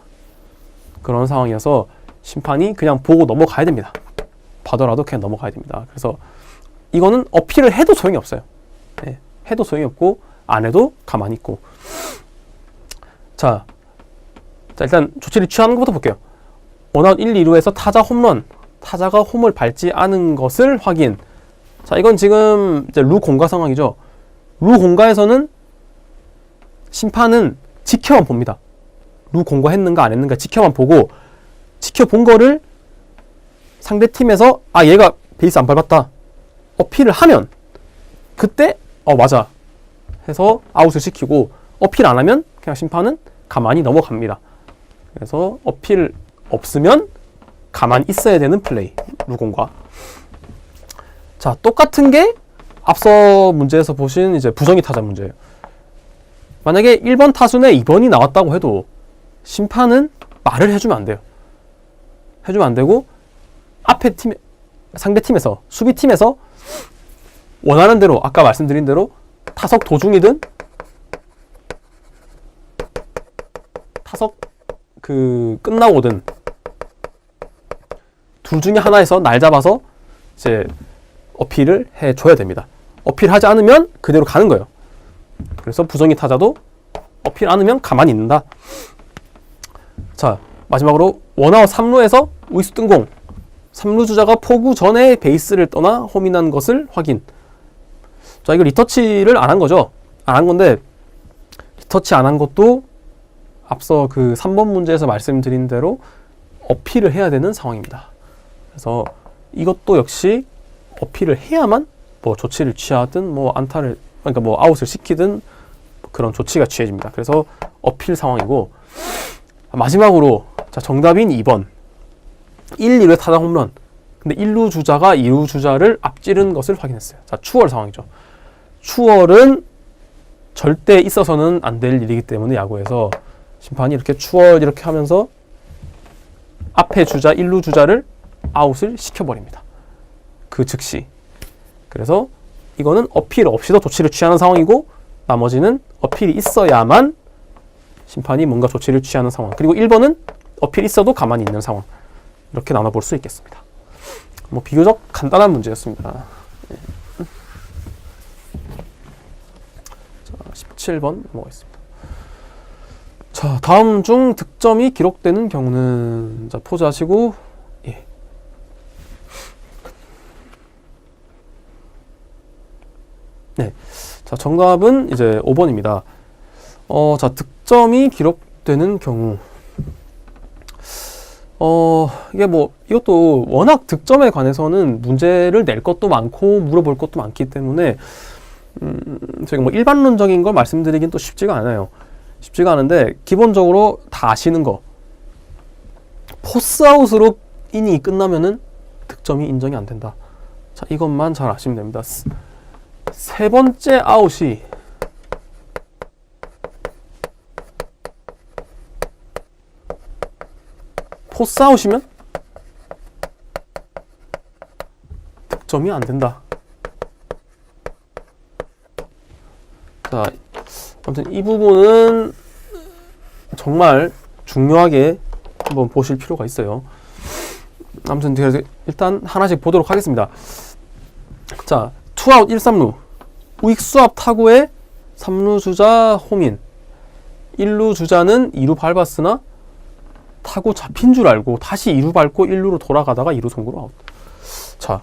그런 상황이어서 심판이 그냥 보고 넘어가야 됩니다. 봐더라도 그냥 넘어가야 됩니다. 그래서 이거는 어필을 해도 소용이 없어요. 네, 해도 소용이 없고 안 해도 가만히 있고. 자, 일단 조치를 취하는 것부터 볼게요. 원아웃 1, 2루에서 타자 홈런, 타자가 홈을 밟지 않은 것을 확인. 자, 이건 지금 이제 루 공가 상황이죠. 루 공가에서는 심판은 지켜만 봅니다. 루 공가 했는가 안 했는가 지켜만 보고, 지켜본 거를 상대팀에서 얘가 베이스 안 밟았다 어필을 하면 그때 맞아 해서 아웃을 시키고, 어필 안 하면 그냥 심판은 가만히 넘어갑니다. 그래서 어필 없으면 가만히 있어야 되는 플레이, 루공과. 자, 똑같은 게 앞서 문제에서 보신 이제 부정이 타자 문제예요. 만약에 1번 타순에 2번이 나왔다고 해도 심판은 말을 해주면 안 돼요. 해주면 안 되고, 앞에 팀, 상대팀에서, 수비팀에서 원하는 대로, 아까 말씀드린 대로 타석 도중이든 타석 끝나고든 둘 중에 하나에서 날 잡아서 이제 어필을 해줘야 됩니다. 어필하지 않으면 그대로 가는 거예요. 그래서 부정이 타자도 어필 않으면 가만히 있는다. 자, 마지막으로 원아웃 3루에서 우익수 뜬공, 3루 주자가 포구 전에 베이스를 떠나 홈이 난 것을 확인. 자, 이거 리터치를 안 한 거죠. 안 한 건데, 리터치 안 한 것도 앞서 그 3번 문제에서 말씀드린 대로 어필을 해야 되는 상황입니다. 그래서 이것도 역시 어필을 해야만 뭐 조치를 취하든 뭐 안타를, 그러니까 뭐 아웃을 시키든 그런 조치가 취해집니다. 그래서 어필 상황이고, 마지막으로 자, 정답인 2번 1, 2루에 타자 홈런, 근데 1루 주자가 2루 주자를 앞지른 것을 확인했어요. 자, 추월 상황이죠. 추월은 절대 있어서는 안 될 일이기 때문에 야구에서 심판이 이렇게 추월 이렇게 하면서 앞에 주자 1루 주자를 아웃을 시켜버립니다. 그 즉시. 그래서 이거는 어필 없이도 조치를 취하는 상황이고, 나머지는 어필이 있어야만 심판이 뭔가 조치를 취하는 상황. 그리고 1번은 어필이 있어도 가만히 있는 상황. 이렇게 나눠볼 수 있겠습니다. 뭐 비교적 간단한 문제였습니다. 네. 자, 17번 넘어가겠습니다. 자, 다음 중 득점이 기록되는 경우는, 자, 포즈하시고, 예. 네. 자, 정답은 이제 5번입니다. 자, 득점이 기록되는 경우. 이게 뭐, 이것도 워낙 득점에 관해서는 문제를 낼 것도 많고, 물어볼 것도 많기 때문에, 저희가 뭐 일반론적인 걸 말씀드리긴 또 쉽지가 않아요. 쉽지가 않은데, 기본적으로 다 아시는 거. 포스아웃으로 이닝이 끝나면은 득점이 인정이 안 된다. 자, 이것만 잘 아시면 됩니다. 세 번째 아웃이 포스아웃이면 득점이 안 된다. 자, 아무튼 이 부분은 정말 중요하게 한번 보실 필요가 있어요. 아무튼 일단 하나씩 보도록 하겠습니다. 자, 투아웃 1, 3루 우익수 앞 타구에 3루 주자 홈인, 1루 주자는 2루 밟았으나 타구 잡힌 줄 알고 다시 2루 밟고 1루로 돌아가다가 2루 송구로 아웃. 자,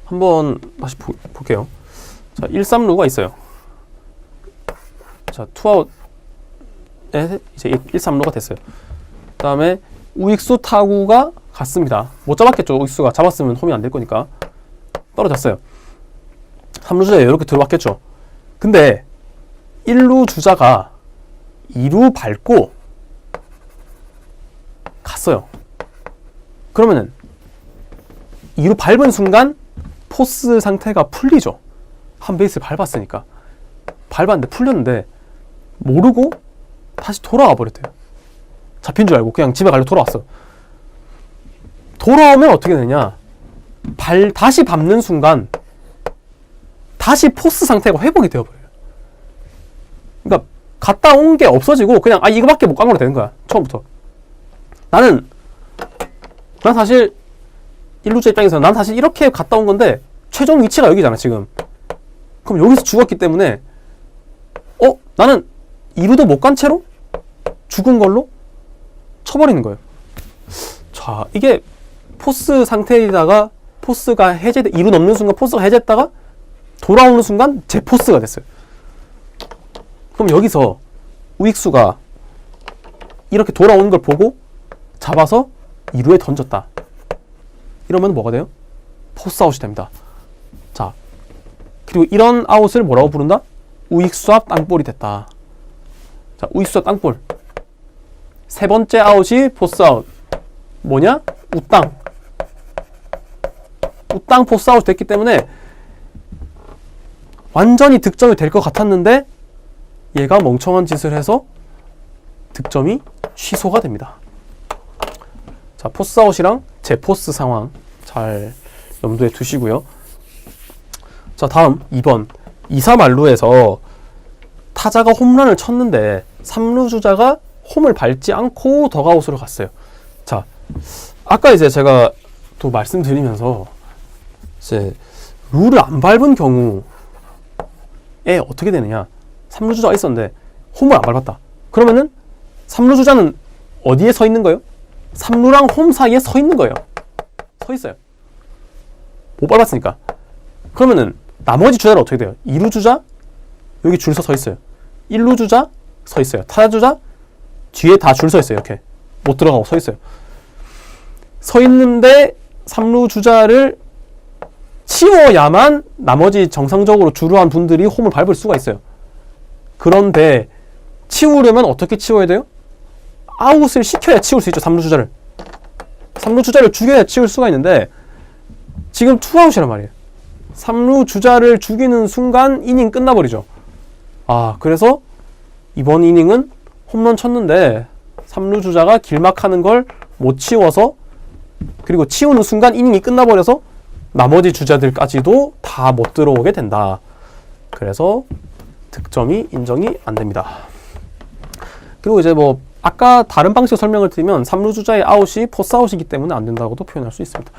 한번 다시 볼게요. 자, 1, 3루가 있어요. 자, 투아웃에 이제 1, 3루가 됐어요. 그 다음에 우익수 타구가 갔습니다. 못 잡았겠죠. 우익수가 잡았으면 홈이 안 될 거니까. 떨어졌어요. 3루 주자에 이렇게 들어왔겠죠. 근데 1루 주자가 2루 밟고 갔어요. 그러면은 2루 밟은 순간 포스 상태가 풀리죠. 한 베이스 밟았으니까. 밟았는데 풀렸는데 모르고 다시 돌아와 버렸대요. 잡힌 줄 알고 그냥 집에 가려고 돌아왔어. 돌아오면 어떻게 되냐? 다시 밟는 순간 다시 포스 상태가 회복이 되어버려요. 그러니까 갔다 온 게 없어지고 그냥 이거밖에 못 간 거로 되는 거야. 처음부터. 난 사실 일루자 입장에서는 난 사실 이렇게 갔다 온 건데 최종 위치가 여기잖아 지금. 그럼 여기서 죽었기 때문에 나는 2루도 못 간 채로 죽은 걸로 쳐버리는 거예요. 자, 이게 포스 상태에다가 포스가 2루 넘는 순간 포스가 해제했다가 돌아오는 순간 제 포스가 됐어요. 그럼 여기서 우익수가 이렇게 돌아오는 걸 보고 잡아서 2루에 던졌다. 이러면 뭐가 돼요? 포스 아웃이 됩니다. 자, 그리고 이런 아웃을 뭐라고 부른다? 우익수 앞 땅볼이 됐다. 자, 우익수 앞 땅볼. 세 번째 아웃이 포스 아웃. 뭐냐? 우땅. 우땅 포스 아웃 됐기 때문에 완전히 득점이 될 것 같았는데 얘가 멍청한 짓을 해서 득점이 취소가 됩니다. 자, 포스 아웃이랑 재포스 상황 잘 염두에 두시고요. 자, 다음 2번 2사 만루에서 타자가 홈런을 쳤는데 3루 주자가 홈을 밟지 않고 덕아웃으로 갔어요. 자, 아까 이제 제가 또 말씀드리면서 이제 룰을 안 밟은 경우에 어떻게 되느냐. 3루 주자가 있었는데 홈을 안 밟았다. 그러면은 3루 주자는 어디에 서 있는 거예요? 3루랑 홈 사이에 서 있는 거예요. 서 있어요. 못 밟았으니까. 그러면은 나머지 주자는 어떻게 돼요? 2루 주자 여기 줄 서 있어요. 1루 주자 서 있어요. 타자 주자 뒤에 다 줄 서 있어요. 이렇게 못 들어가고 서 있어요. 서 있는데 3루 주자를 치워야만 나머지 정상적으로 주루한 분들이 홈을 밟을 수가 있어요. 그런데 치우려면 어떻게 치워야 돼요? 아웃을 시켜야 치울 수 있죠. 3루 주자를. 3루 주자를 죽여야 치울 수가 있는데 지금 투아웃이란 말이에요. 3루 주자를 죽이는 순간 이닝 끝나버리죠. 그래서 이번 이닝은 홈런 쳤는데 3루 주자가 길막하는 걸 못 치워서 그리고 치우는 순간 이닝이 끝나버려서 나머지 주자들까지도 다 못 들어오게 된다. 그래서 득점이 인정이 안 됩니다. 그리고 이제 뭐 아까 다른 방식으로 설명을 드리면 3루 주자의 아웃이 포스 아웃이기 때문에 안 된다고도 표현할 수 있습니다.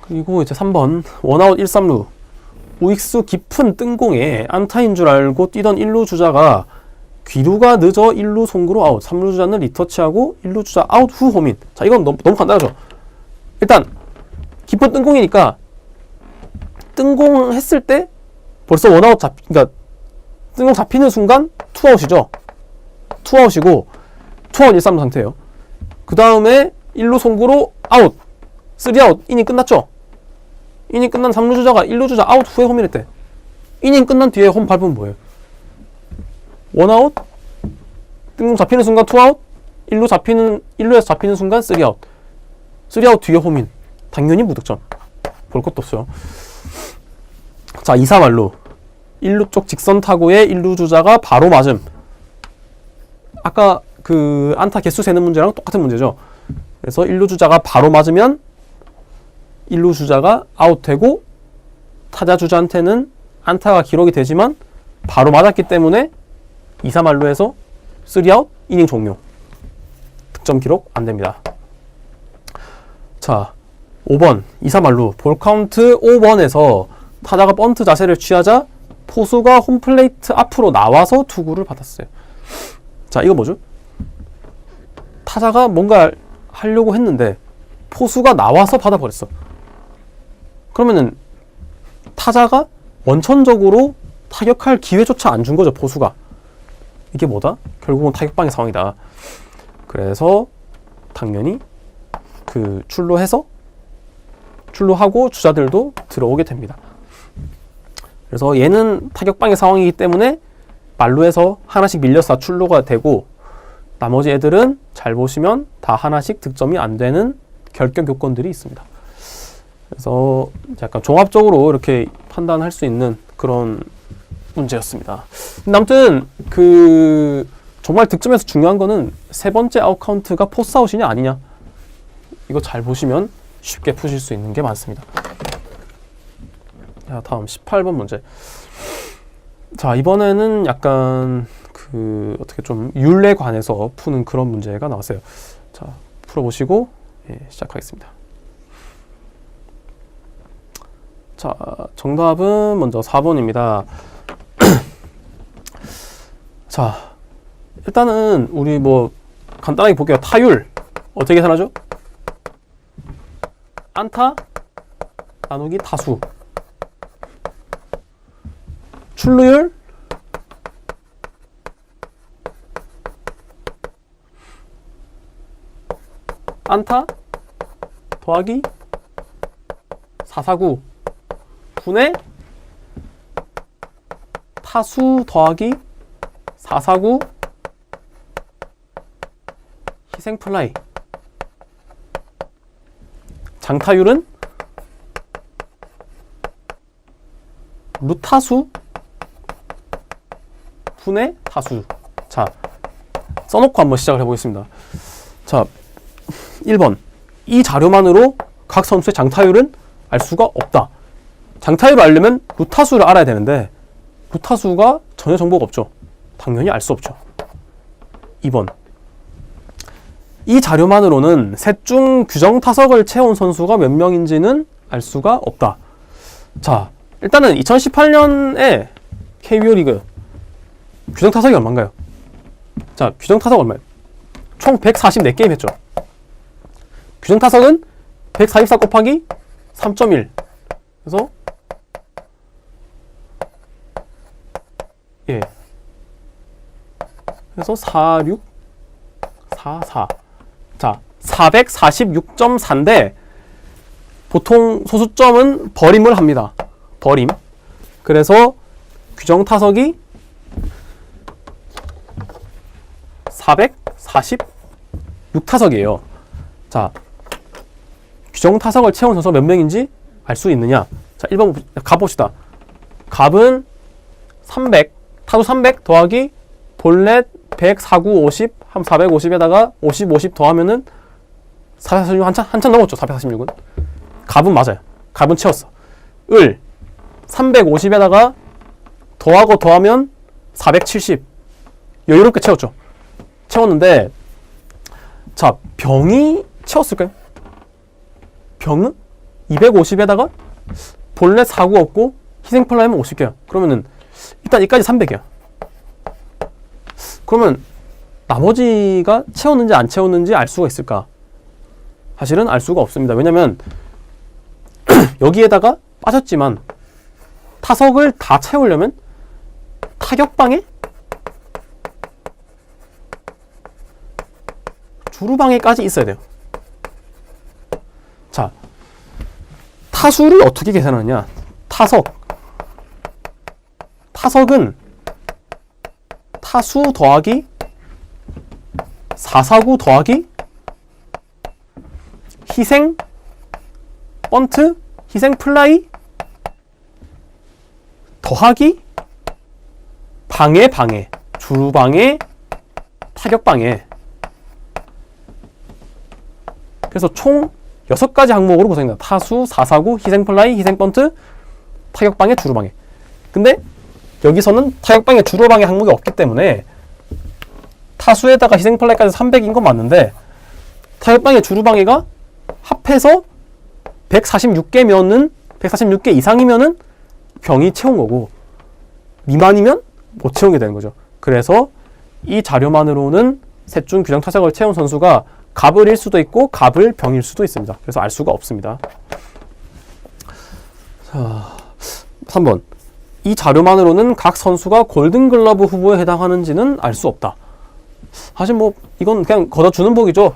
그리고 이제 3번 원아웃 1, 3루 우익수 깊은 뜬공에 안타인 줄 알고 뛰던 1루 주자가 귀루가 늦어 1루 송구로 아웃. 3루 주자는 리터치하고 1루 주자 아웃 후 홈인. 자, 이건 너무 간단하죠. 일단 깊은 뜬공이니까 뜬공 했을 때 벌써 원아웃 그러니까 뜬공 잡히는 순간 투아웃이죠. 투아웃이고 투아웃 1, 3루 상태예요. 그 다음에 1루 송구로 아웃. 3아웃. 이닝 끝났죠. 이닝 끝난 3루 주자가 1루 주자 아웃 후에 홈인 했대. 이닝 끝난 뒤에 홈 밟으면 뭐예요? 원아웃, 뜬공 잡히는 순간 투아웃, 1루에서 잡히는 순간 3아웃. 3아웃 뒤에 홈인. 당연히 무득점. 볼 것도 없어요. 자, 2사 만루. 1루 쪽 직선 타구에 1루 주자가 바로 맞음. 아까 그 안타 개수 세는 문제랑 똑같은 문제죠. 그래서 1루 주자가 바로 맞으면 1루 주자가 아웃되고 타자 주자한테는 안타가 기록이 되지만 바로 맞았기 때문에 2사 만루에서 3아웃 이닝 종료. 득점 기록 안 됩니다. 자, 5번 2사 만루 볼 카운트 5번에서 타자가 번트 자세를 취하자 포수가 홈플레이트 앞으로 나와서 투구를 받았어요. 자, 이거 뭐죠? 타자가 뭔가 하려고 했는데 포수가 나와서 받아버렸어. 그러면은 타자가 원천적으로 타격할 기회조차 안 준 거죠, 포수가. 이게 뭐다? 결국은 타격방의 상황이다. 그래서 당연히 그 출루하고 주자들도 들어오게 됩니다. 그래서 얘는 타격방의 상황이기 때문에 만루에서 하나씩 밀려서 출루가 되고 나머지 애들은 잘 보시면 다 하나씩 득점이 안 되는 결격 요건들이 있습니다. 그래서 약간 종합적으로 이렇게 판단할 수 있는 그런 문제였습니다. 아무튼 그 정말 득점에서 중요한 거는 세 번째 아웃 카운트가 포스 아웃이냐 아니냐 이거 잘 보시면 쉽게 푸실 수 있는 게 많습니다. 자, 다음 18번 문제. 자, 이번에는 약간 어떻게 좀 율에 관해서 푸는 그런 문제가 나왔어요. 자, 풀어보시고 시작하겠습니다. 자, 정답은 먼저 4번입니다. 자, 일단은 우리 뭐 간단하게 볼게요. 타율 어떻게 계산하죠? 안타 나누기 타수. 출루율 안타 더하기 449 분의 타수 더하기 449 희생플라이. 장타율은 루타수 분의 타수. 자, 써놓고 한번 시작을 해보겠습니다. 자, 1번. 이 자료만으로 각 선수의 장타율은 알 수가 없다. 장타율을 알려면 루타수를 알아야 되는데 루타수가 전혀 정보가 없죠. 당연히 알 수 없죠. 2번. 이 자료만으로는 셋 중 규정 타석을 채운 선수가 몇 명인지는 알 수가 없다. 자, 일단은 2018년에 KBO 리그 규정 타석이 얼마인가요? 자, 규정 타석 얼마예요? 총 144게임 했죠. 규정 타석은 144 곱하기 3.1. 그래서 그래서 4644. 자, 446.4인데 보통 소수점은 버림을 합니다. 버림. 그래서 규정 타석이 446타석이에요. 자, 규정 타석을 채운 선수가 몇 명인지 알 수 있느냐? 자, 1번 가봅시다. 갑은 300, 타수 300 더하기 볼넷 100, 49, 50, 한 450에다가 50, 50 더하면은 446 한참 넘었죠. 446은. 갑은 맞아요. 갑은 채웠어. 을 350에다가 더하고 더하면 470. 여유롭게 채웠죠. 채웠는데 자, 병이 채웠을까요? 병은 250에다가 볼넷 49 없고 희생플라이면 50개야. 그러면은 일단 이까지 300이야. 그러면 나머지가 채웠는지 안 채웠는지 알 수가 있을까? 사실은 알 수가 없습니다. 왜냐면 여기에다가 빠졌지만 타석을 다 채우려면 타격방에 주루방에까지 있어야 돼요. 자, 타수를 어떻게 계산하느냐? 타석은 타수 더하기 449 더하기 희생 번트 희생 플라이 더하기 방해 주루방해 타격방해. 그래서 총 6가지 항목으로 구성된다. 타수, 449, 희생플라이, 희생번트, 타격방해, 주루방해. 근데 여기서는 타격방해, 주루방해 항목이 없기 때문에 타수에다가 희생플라이까지 300인 건 맞는데 타격방해, 주루방해가 합해서 146개면은 146개 이상이면은 병이 채운 거고 미만이면 못 채우게 되는 거죠. 그래서 이 자료만으로는 셋 중 규정 타석을 채운 선수가 갑을 일 수도 있고 갑을 병일 수도 있습니다. 그래서 알 수가 없습니다. 자, 3번. 이 자료만으로는 각 선수가 골든글러브 후보에 해당하는지는 알 수 없다. 사실 뭐 이건 그냥 걷어주는 복이죠.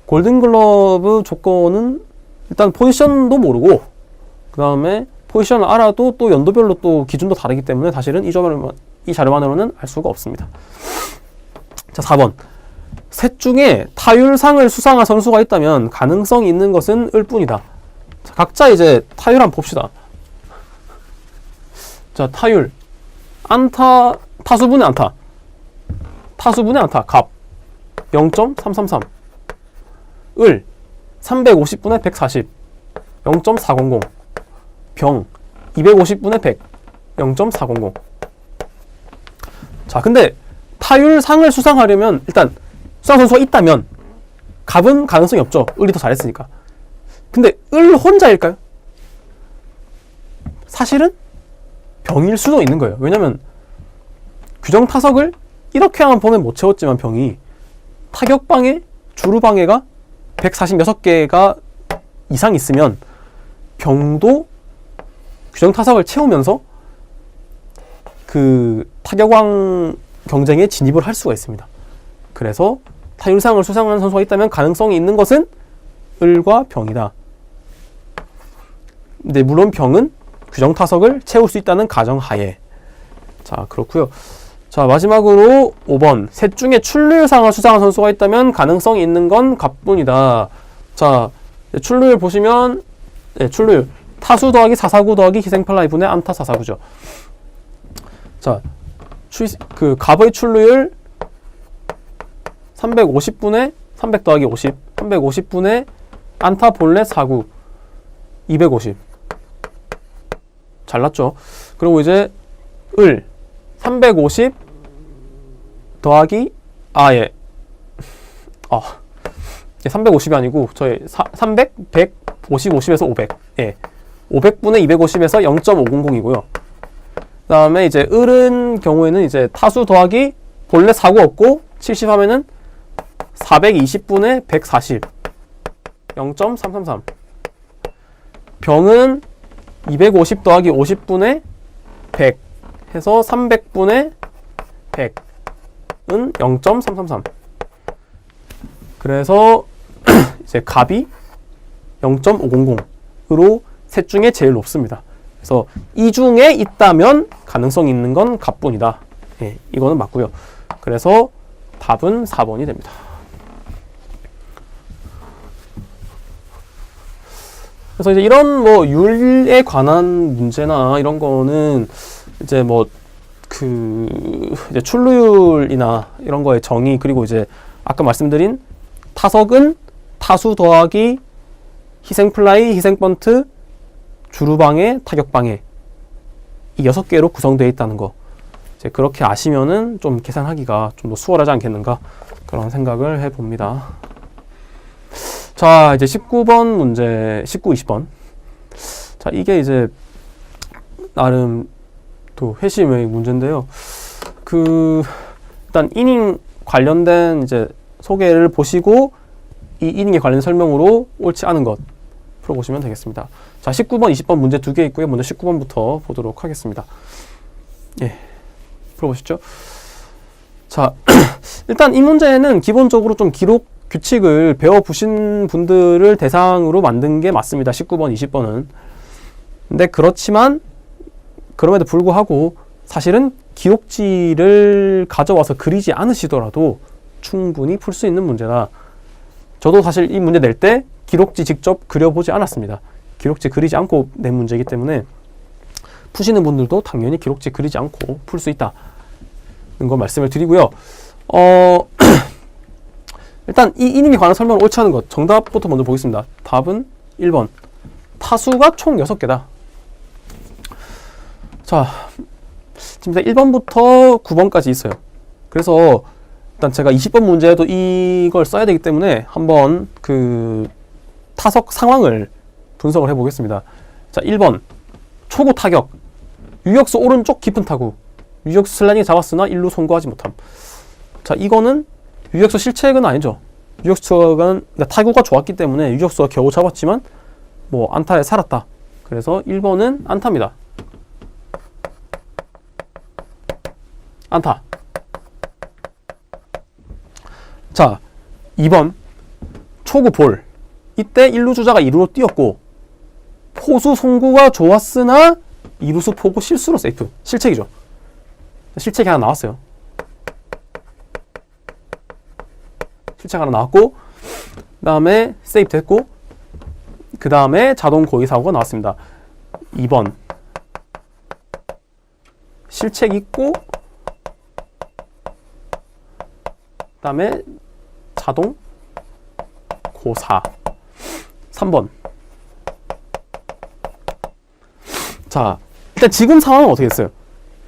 골든글러브 조건은 일단 포지션도 모르고 그 다음에 포지션을 알아도 또 연도별로 또 기준도 다르기 때문에 사실은 이 자료만으로는 알 수가 없습니다. 자, 4번. 셋 중에 타율상을 수상한 선수가 있다면 가능성이 있는 것은 을 뿐이다. 자, 각자 이제 타율 한번 봅시다. 자, 타율. 안타, 타수분의 안타. 타수분의 안타, 갑. 0.333. 을. 350분의 140. 0.400. 병. 250분의 100, 0.400. 자, 근데 타율상을 수상하려면 일단 수상 선수가 있다면 갑은 가능성이 없죠. 을이 더 잘했으니까. 근데 을 혼자일까요? 사실은 병일 수도 있는 거예요. 왜냐면 규정 타석을 이렇게만 보면 못 채웠지만 병이 타격방해, 주루방해가 146개가 이상 있으면 병도 규정 타석을 채우면서 그 타격왕 경쟁에 진입을 할 수가 있습니다. 그래서 타율상을 수상하는 선수가 있다면 가능성이 있는 것은 을과 병이다. 근데 물론 병은 규정 타석을 채울 수 있다는 가정하에. 자, 그렇고요. 자, 마지막으로 5번. 셋 중에 출루율상을 수상한 선수가 있다면 가능성이 있는 건 갑분이다. 자, 출루율 보시면 출루율 타수 더하기 449 더하기 희생플라이 분의 안타 449죠. 자, 그 갑의 출루율 350분의 300 더하기 50, 350분의 안타 볼넷 49, 250. 잘났죠. 그리고 이제 을 350 더하기 350이 아니고 저희 300, 100, 50, 50에서 500. 예. 500분의 250에서 0.500이고요. 그 다음에 이제 을은 경우에는 이제 타수 더하기 본래 49 없고 70 하면은 420분의 140 0.333. 병은 250 더하기 50분의 100 해서 300분의 100은 0.333. 그래서 이제 갑이 0.500으로 셋 중에 제일 높습니다. 그래서 이 중에 있다면 가능성이 있는 건 갑분이다. 예, 이거는 맞고요. 그래서 답은 4번이 됩니다. 그래서 이제 이런 뭐 율에 관한 문제나 이런 거는 이제 뭐 이제 출루율이나 이런 거의 정의, 그리고 이제 아까 말씀드린 타석은 타수 더하기 희생플라이, 희생번트, 주루방해, 타격방해 이 6개로 구성되어 있다는 거, 이제 그렇게 아시면은 좀 계산하기가 좀 더 수월하지 않겠는가, 그런 생각을 해봅니다. 자, 이제 19번 문제, 19, 20번. 자, 이게 이제 나름 또 회심의 문제인데요. 일단 이닝 관련된 이제 소개를 보시고 이 이닝에 관련 설명으로 옳지 않은 것 풀어보시면 되겠습니다. 자, 19번, 20번 문제 2개 있고요. 먼저 19번부터 보도록 하겠습니다. 예, 풀어보시죠. 자, 일단 이 문제는 기본적으로 좀 기록 규칙을 배워보신 분들을 대상으로 만든 게 맞습니다. 19번, 20번은. 근데 그렇지만 그럼에도 불구하고 사실은 기록지를 가져와서 그리지 않으시더라도 충분히 풀 수 있는 문제다. 저도 사실 이 문제 낼 때 기록지 직접 그려보지 않았습니다. 기록지 그리지 않고 낸 문제이기 때문에 푸시는 분들도 당연히 기록지 그리지 않고 풀 수 있다는 걸 말씀을 드리고요. 일단 이 이닝에 관한 설명을 옳지 않은 것, 정답부터 먼저 보겠습니다. 답은 1번. 타수가 총 6개다. 자, 지금 1번부터 9번까지 있어요. 그래서 일단 제가 20번 문제에도 이걸 써야 되기 때문에 한번 타석 상황을 분석을 해보겠습니다. 자, 1번. 초구 타격. 유격수 오른쪽 깊은 타구. 유격수 슬라이딩 잡았으나 1루 송구하지 못함. 자, 이거는 유격수 실책은 아니죠. 유격수가 타구가 좋았기 때문에 유격수가 겨우 잡았지만 뭐 안타에 살았다. 그래서 1번은 안타입니다. 안타. 자, 2번. 초구 볼. 이때 1루 주자가 2루로 뛰었고 포수 송구가 좋았으나 2루수 포구 실수로 세이프. 실책이죠. 실책이 하나 나왔어요. 실책 하나 나왔고, 그 다음에 세이프 됐고, 그 다음에 자동 고의 사고가 나왔습니다. 2번. 실책 있고, 그 다음에 자동 고사. 3번. 자, 일단 지금 상황은 어떻게 됐어요?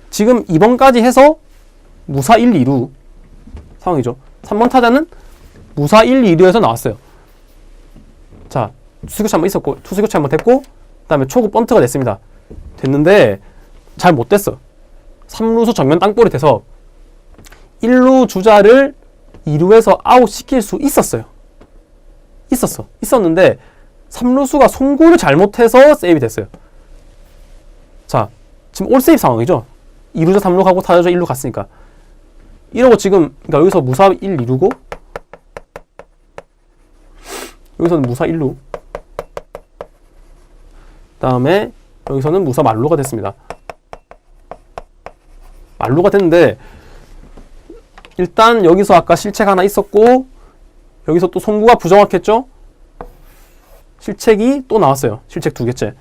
지금 2번까지 해서 무사 1, 2루 상황이죠. 3번 타자는 무사 1, 2루에서 나왔어요. 자, 투수교체 한번 있었고, 투수교체 한번 됐고, 그 다음에 초구 번트가 됐습니다. 됐는데 잘 못 됐어. 3루수 정면 땅볼이 돼서 1루 주자를 2루에서 아웃 시킬 수 있었어요. 있었는데 3루수가 송구를 잘못해서 세이브 됐어요. 자, 지금 올 세이브 상황이죠. 2루자 3루 가고 타자자 1루 갔으니까. 이러고 지금 그러니까 여기서 무사 1, 2루고 여기서는 무사 1루, 다음에 여기서는 무사 만루가 됐습니다. 만루가 됐는데 일단 여기서 아까 실책 하나 있었고 여기서 또 송구가 부정확했죠? 실책이 또 나왔어요. 실책 2개째.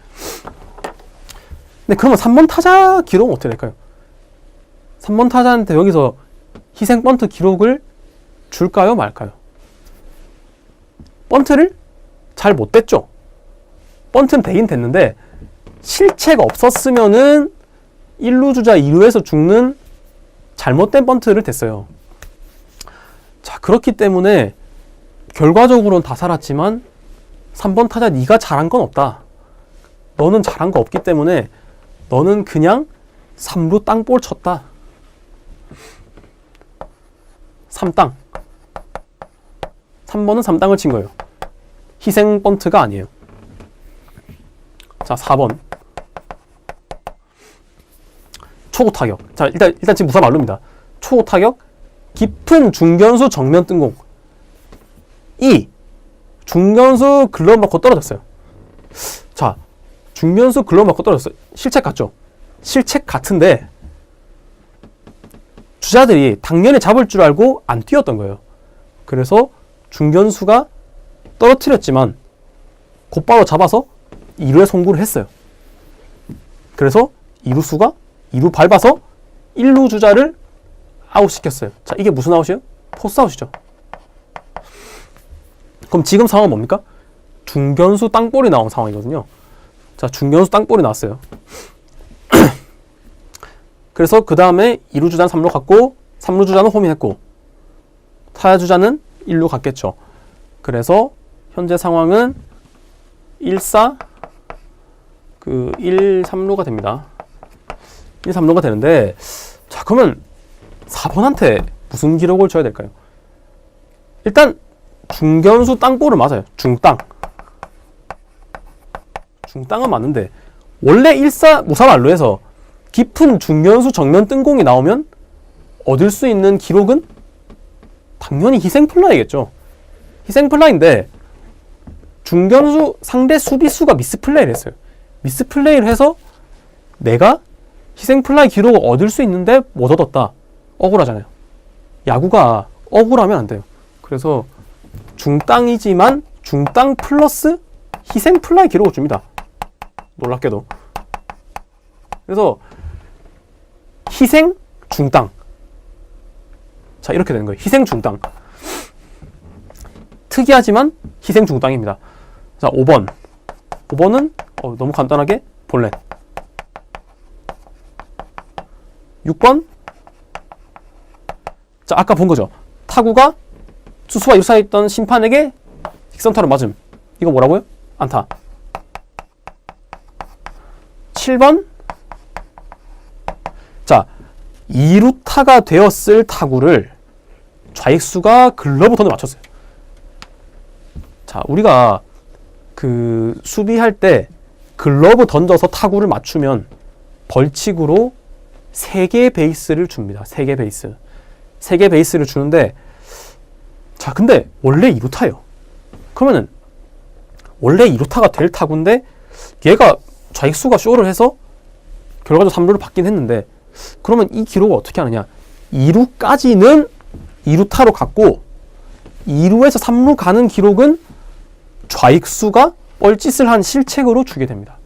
근데 그러면 3번 타자 기록은 어떻게 될까요? 3번 타자한테 여기서 희생 번트 기록을 줄까요? 말까요? 번트를 잘 못 댔죠? 번트는 되긴 됐는데 실책 없었으면은 1루 주자 2루에서 죽는 잘못된 번트를 댔어요. 자, 그렇기 때문에 결과적으로는 다 살았지만 3번 타자 네가 잘한 건 없다. 너는 잘한 거 없기 때문에 너는 그냥 3루 땅볼 쳤다. 3땅. 3번은 3땅을 친 거예요. 희생 번트가 아니에요. 자, 4번. 초구 타격. 자, 일단 지금 무사 말루입니다. 초구 타격. 깊은 중견수 정면 뜬공. 중견수 글러브 맞고 떨어졌어요. 자, 중견수 글러브 맞고 떨어졌어요. 실책 같죠? 실책 같은데 주자들이 당연히 잡을 줄 알고 안 뛰었던 거예요. 그래서 중견수가 떨어뜨렸지만 곧바로 잡아서 2루에 송구를 했어요. 그래서 2루수가 2루 밟아서 1루 주자를 아웃시켰어요. 자, 이게 무슨 아웃이에요? 포스 아웃이죠. 그럼 지금 상황은 뭡니까? 중견수 땅볼이 나온 상황이거든요. 자, 중견수 땅볼이 나왔어요. 그래서 그 다음에 2루 주자는 3루 갔고 3루 주자는 홈인했고 타자 주자는 1루 갔겠죠. 그래서 현재 상황은 1-4 1-3루가 됩니다. 1-3루가 되는데, 자, 그러면 4번한테 무슨 기록을 줘야 될까요? 일단 중견수 땅볼을 맞아요. 중땅은 맞는데 원래 1-4 무사 만루에서 깊은 중견수 정면 뜬공이 나오면 얻을 수 있는 기록은 당연히 희생플라이겠죠. 희생플라이인데 중견수 상대 수비수가 미스플레이를 했어요. 미스플레이를 해서 내가 희생플라이 기록을 얻을 수 있는데 못 얻었다. 억울하잖아요. 야구가 억울하면 안 돼요. 그래서 중땅이지만 중땅 플러스 희생플라이 기록을 줍니다. 놀랍게도. 그래서 희생 중땅. 자, 이렇게 되는 거예요. 희생 중땅. 특이하지만 희생 중땅입니다. 자, 5번. 5번은 너무 간단하게 볼넷. 6번. 자, 아까 본 거죠. 타구가 투수와 이루 사이에 있던 심판에게 직선타로 맞음. 이거 뭐라고요? 안타. 7번. 자, 2루타가 되었을 타구를 좌익수가 글러브 던져 맞췄어요. 자, 우리가 그 수비할 때 글러브 던져서 타구를 맞추면 벌칙으로 3개의 베이스를 줍니다. 3개 베이스. 3개 베이스를 주는데, 자, 근데 원래 2루타예요. 그러면은 원래 2루타가 될 타구인데 얘가 좌익수가 쇼를 해서 결과적으로 3루를 받긴 했는데, 그러면 이 기록을 어떻게 하느냐? 2루까지는 2루타로 갔고 2루에서 3루 가는 기록은 좌익수가 뻘짓을 한 실책으로 주게 됩니다.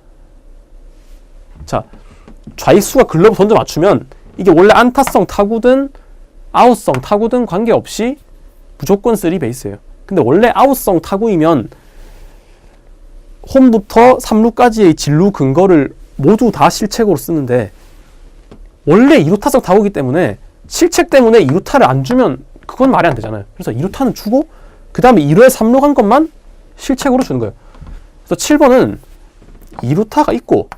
자, 좌익수가 글러브 던져 맞추면 이게 원래 안타성 타구든 아웃성 타구든 관계없이 무조건 3베이스예요. 근데 원래 아웃성 타구이면 홈부터 3루까지의 진루 근거를 모두 다 실책으로 쓰는데 원래 2루타성 타구이기 때문에 실책 때문에 2루타를 안 주면 그건 말이 안 되잖아요. 그래서 2루타는 주고 그 다음에 1루에 3루 간 것만 실책으로 주는 거예요. 그래서 7번은 2루타가 있고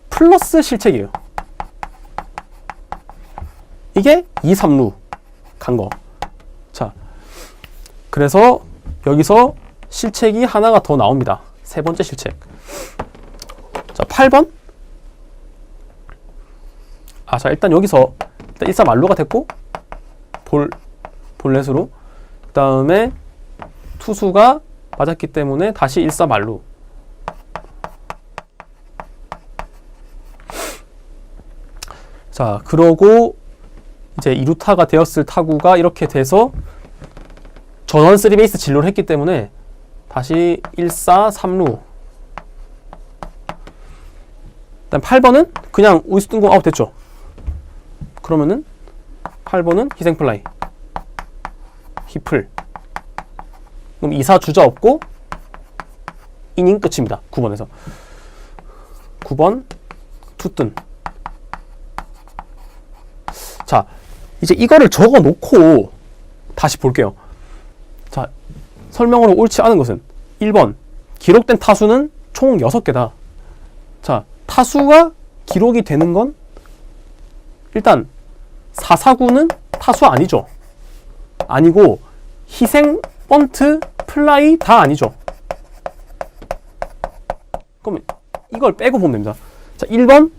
플러스 실책이에요. 이게 2, 3루 간 거. 자, 그래서 여기서 실책이 하나가 더 나옵니다. 세 번째 실책. 자, 8번. 자, 일단 여기서 일단 1사 만루가 됐고 볼넷으로 그 다음에 투수가 맞았기 때문에 다시 1사 만루. 자, 그러고 이제 2루타가 되었을 타구가 이렇게 돼서 전원 3베이스 진로를 했기 때문에 다시 1사 3루. 일단 8번은 그냥 우익수 뜬공 아웃 됐죠. 그러면은 8번은 희생플라이 히플. 그럼 2사 주자 없고 이닝 끝입니다. 9번에서 9번 투뜬. 자, 이제 이거를 적어 놓고 다시 볼게요. 자, 설명으로 옳지 않은 것은 1번 기록된 타수는 총 6개다. 자, 타수가 기록이 되는 건 일단 4사구는 타수 아니죠. 아니고 희생, 번트, 플라이 다 아니죠. 그러면 이걸 빼고 보면 됩니다. 자, 1번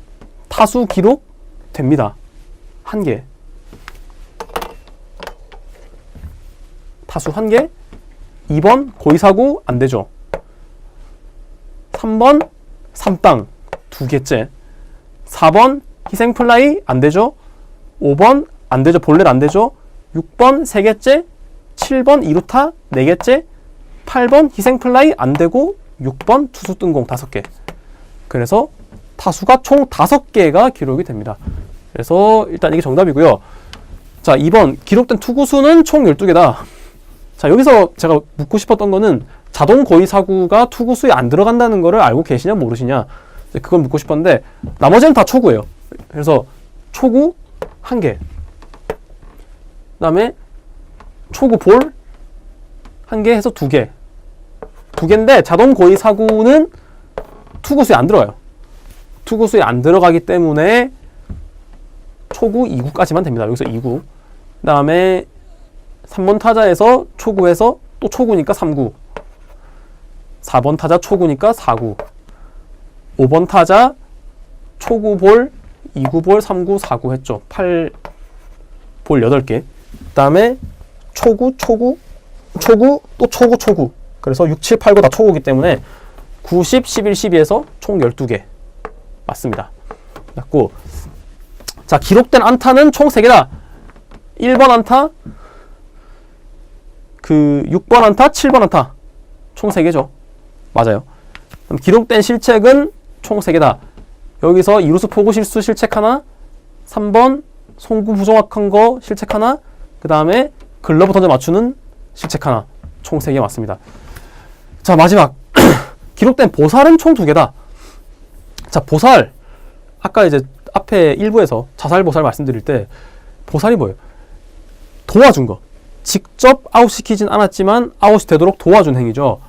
타수 기록 됩니다. 1개. 타수 1개. 2번 고의사구 안 되죠. 3번 3땅 2개째. 4번 희생플라이 안 되죠. 5번 안 되죠. 볼넷 안 되죠. 6번 3개째. 7번 2루타 4개째. 8번 희생플라이 안 되고 6번 투수 뜬공 5개. 그래서 타수가 총 5개가 기록이 됩니다. 그래서 일단 이게 정답이고요. 자, 2번 기록된 투구수는 총 12개다. 자, 여기서 제가 묻고 싶었던 거는 자동 고의사구가 투구수에 안 들어간다는 거를 알고 계시냐 모르시냐, 그걸 묻고 싶었는데 나머지는 다 초구예요. 그래서 초구 1개, 그 다음에 초구 볼 1개 해서 2개. 2개인데 자동 고의사구는 투구수에 안 들어가요. 투구수에 안 들어가기 때문에 초구 2구까지만 됩니다. 여기서 2구. 그 다음에 3번 타자에서 초구해서 또 초구니까 3구. 4번 타자 초구니까 4구. 5번 타자 초구 볼, 2구 볼, 3구, 4구 했죠. 8볼 8개. 그 다음에 초구, 또 초구. 그래서 6, 7, 8, 9 다 초구이기 때문에 9, 10, 11, 12에서 총 12개. 맞습니다. 맞고. 자, 기록된 안타는 총 3개다. 1번 안타, 6번 안타, 7번 안타. 총 3개죠. 맞아요. 그럼 기록된 실책은 총 3개다. 여기서 2루수 포구 실수 실책 하나, 3번 송구 부정확한 거 실책 하나, 그 다음에 글러브 던져 맞추는 실책 하나. 총 3개 맞습니다. 자, 마지막. 기록된 보살은 총 2개다. 자, 보살. 아까 이제 앞에 일부에서 자살 보살 말씀드릴 때 보살이 뭐예요? 도와준 거. 직접 아웃시키진 않았지만 아웃이 되도록 도와준 행위죠.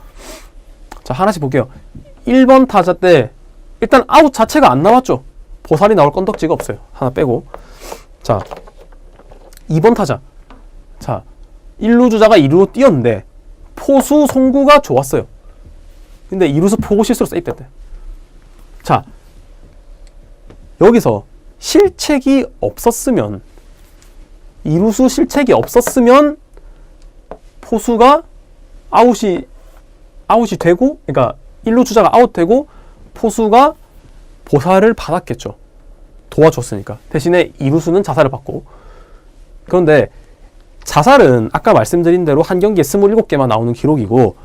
자, 하나씩 볼게요. 1번 타자 때 일단 아웃 자체가 안 나왔죠. 보살이 나올 건덕지가 없어요. 하나 빼고. 자, 2번 타자. 자, 1루 주자가 2루로 뛰었는데 포수 송구가 좋았어요. 근데 2루수 포구 실수로 세이프됐대. 자, 여기서 실책이 없었으면, 2루수 실책이 없었으면 포수가 아웃이 되고, 그러니까 1루 주자가 아웃되고 포수가 보살을 받았겠죠. 도와줬으니까. 대신에 2루수는 자살을 받고. 그런데 자살은 아까 말씀드린 대로 한 경기에 27개만 나오는 기록이고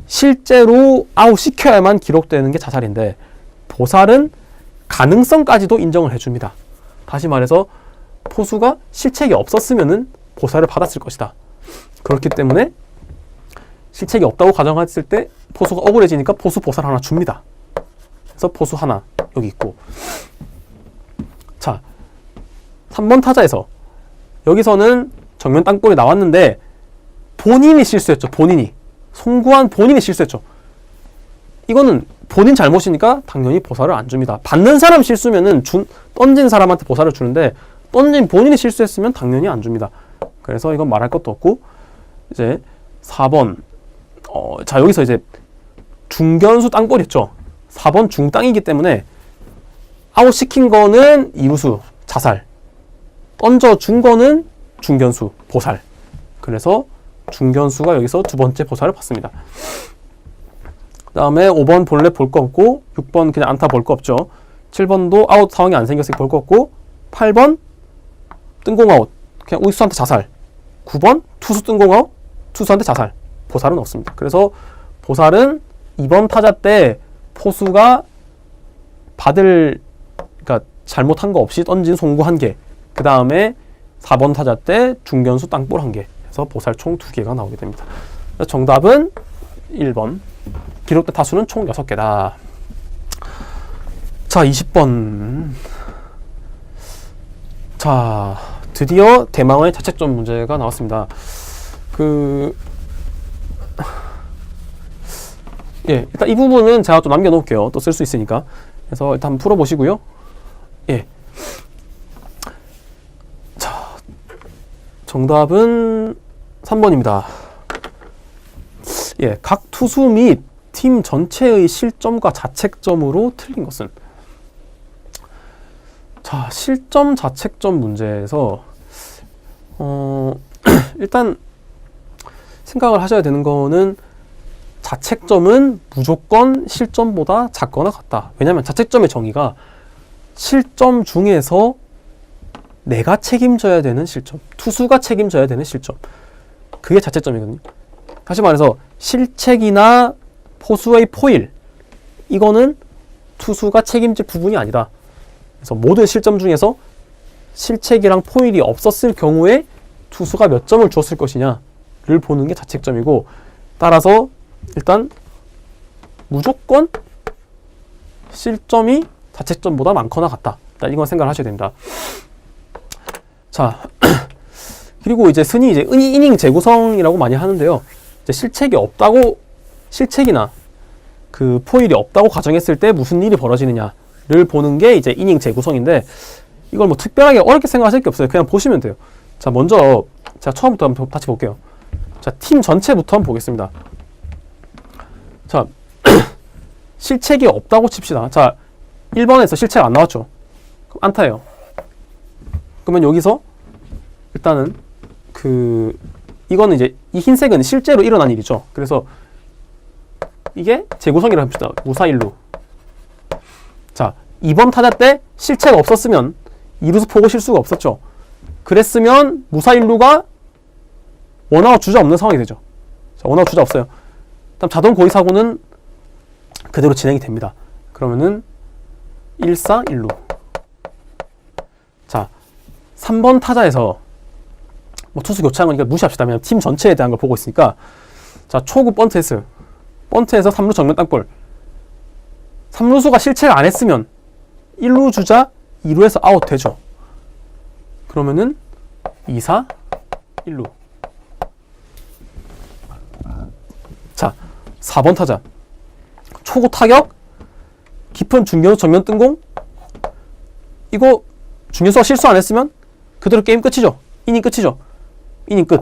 실제로 아웃시켜야만 기록되는 게 자살인데, 보살은 가능성까지도 인정을 해줍니다. 다시 말해서 포수가 실책이 없었으면은 보살을 받았을 것이다. 그렇기 때문에 실책이 없다고 가정했을 때 포수가 억울해지니까 포수 보살 하나 줍니다. 그래서 포수 하나 여기 있고. 자, 3번 타자에서 여기서는 정면 땅볼이 나왔는데 본인이 실수했죠. 송구한 본인이 실수했죠. 이거는 본인 잘못이니까 당연히 보살을 안 줍니다. 받는 사람 실수면은 던진 사람한테 보살을 주는데 던진 본인이 실수했으면 당연히 안 줍니다. 그래서 이건 말할 것도 없고. 이제 4번 자, 여기서 이제 중견수 땅볼 있죠. 4번 중땅이기 때문에 아웃 시킨 거는 이루수 자살, 던져준 거는 중견수 보살. 그래서 중견수가 여기서 두 번째 보살을 받습니다. 그 다음에 5번 본래 볼 거 없고, 6번 그냥 안타 볼 거 없죠. 7번도 아웃 상황이 안 생겼으니 볼 거 없고, 8번 뜬공 아웃, 그냥 우익수한테 자살. 9번 투수 뜬공 아웃, 투수한테 자살. 보살은 없습니다. 그래서 보살은 2번 타자 때 포수가 그러니까 잘못한 거 없이 던진 송구 1개, 그 다음에 4번 타자 때 중견수 땅볼 1개, 해서 보살 총 2개가 나오게 됩니다. 정답은 1번. 기록된 타수는 총 6개다. 자, 20번. 자, 드디어 대망의 자책점 문제가 나왔습니다. 일단 이 부분은 제가 좀 남겨놓을게요. 또 쓸 수 있으니까. 그래서 일단 한번 풀어보시고요. 자, 정답은 3번입니다. 각 투수 및 팀 전체의 실점과 자책점으로 틀린 것은? 자, 실점, 자책점 문제에서 일단 생각을 하셔야 되는 거는 자책점은 무조건 실점보다 작거나 같다. 왜냐하면 자책점의 정의가 실점 중에서 내가 책임져야 되는 실점, 투수가 책임져야 되는 실점, 그게 자책점이거든요. 다시 말해서 실책이나 포수의 포일, 이거는 투수가 책임질 부분이 아니다. 그래서 모든 실점 중에서 실책이랑 포일이 없었을 경우에 투수가 몇 점을 주었을 것이냐를 보는 게 자책점이고, 따라서 일단 무조건 실점이 자책점보다 많거나 같다. 일단 이건 생각을 하셔야 됩니다. 자, 그리고 이제 흔히 이제 이닝 재구성이라고 많이 하는데요. 이제 실책이나 그 포일이 없다고 가정했을 때 무슨 일이 벌어지느냐를 보는 게 이제 이닝 재구성인데, 이걸 뭐 특별하게 어렵게 생각하실 게 없어요. 그냥 보시면 돼요. 자, 먼저 제가 처음부터 한번 다시 볼게요. 자, 팀 전체부터 한번 보겠습니다. 자, 실책이 없다고 칩시다. 자, 1번에서 실책 안 나왔죠? 그럼 안타예요. 그러면 여기서 일단은 이거는 이제 이 흰색은 실제로 일어난 일이죠. 그래서 이게 재구성이라고 합시다. 무사일루. 자, 2번 타자 때 실책 없었으면 이루수 포고 실수가 없었죠. 그랬으면 무사일루가 원아웃 주자 없는 상황이 되죠. 자, 원아웃 주자 없어요. 다음 자동 고의 사고는 그대로 진행이 됩니다. 그러면은 1사 1루. 자, 3번 타자에서 뭐 투수 교체한 거니까 무시합시다. 그냥 팀 전체에 대한 걸 보고 있으니까. 자, 초구 번트에서 3루 정면 땅볼. 3루수가 실책 안 했으면 1루 주자 2루에서 아웃 되죠. 그러면은 2사 1루. 자, 4번 타자. 초구 타격, 깊은 중견수 정면 뜬공. 이거 중견수가 실수 안 했으면 그대로 게임 끝이죠. 이닝 끝이죠. 이닝 끝.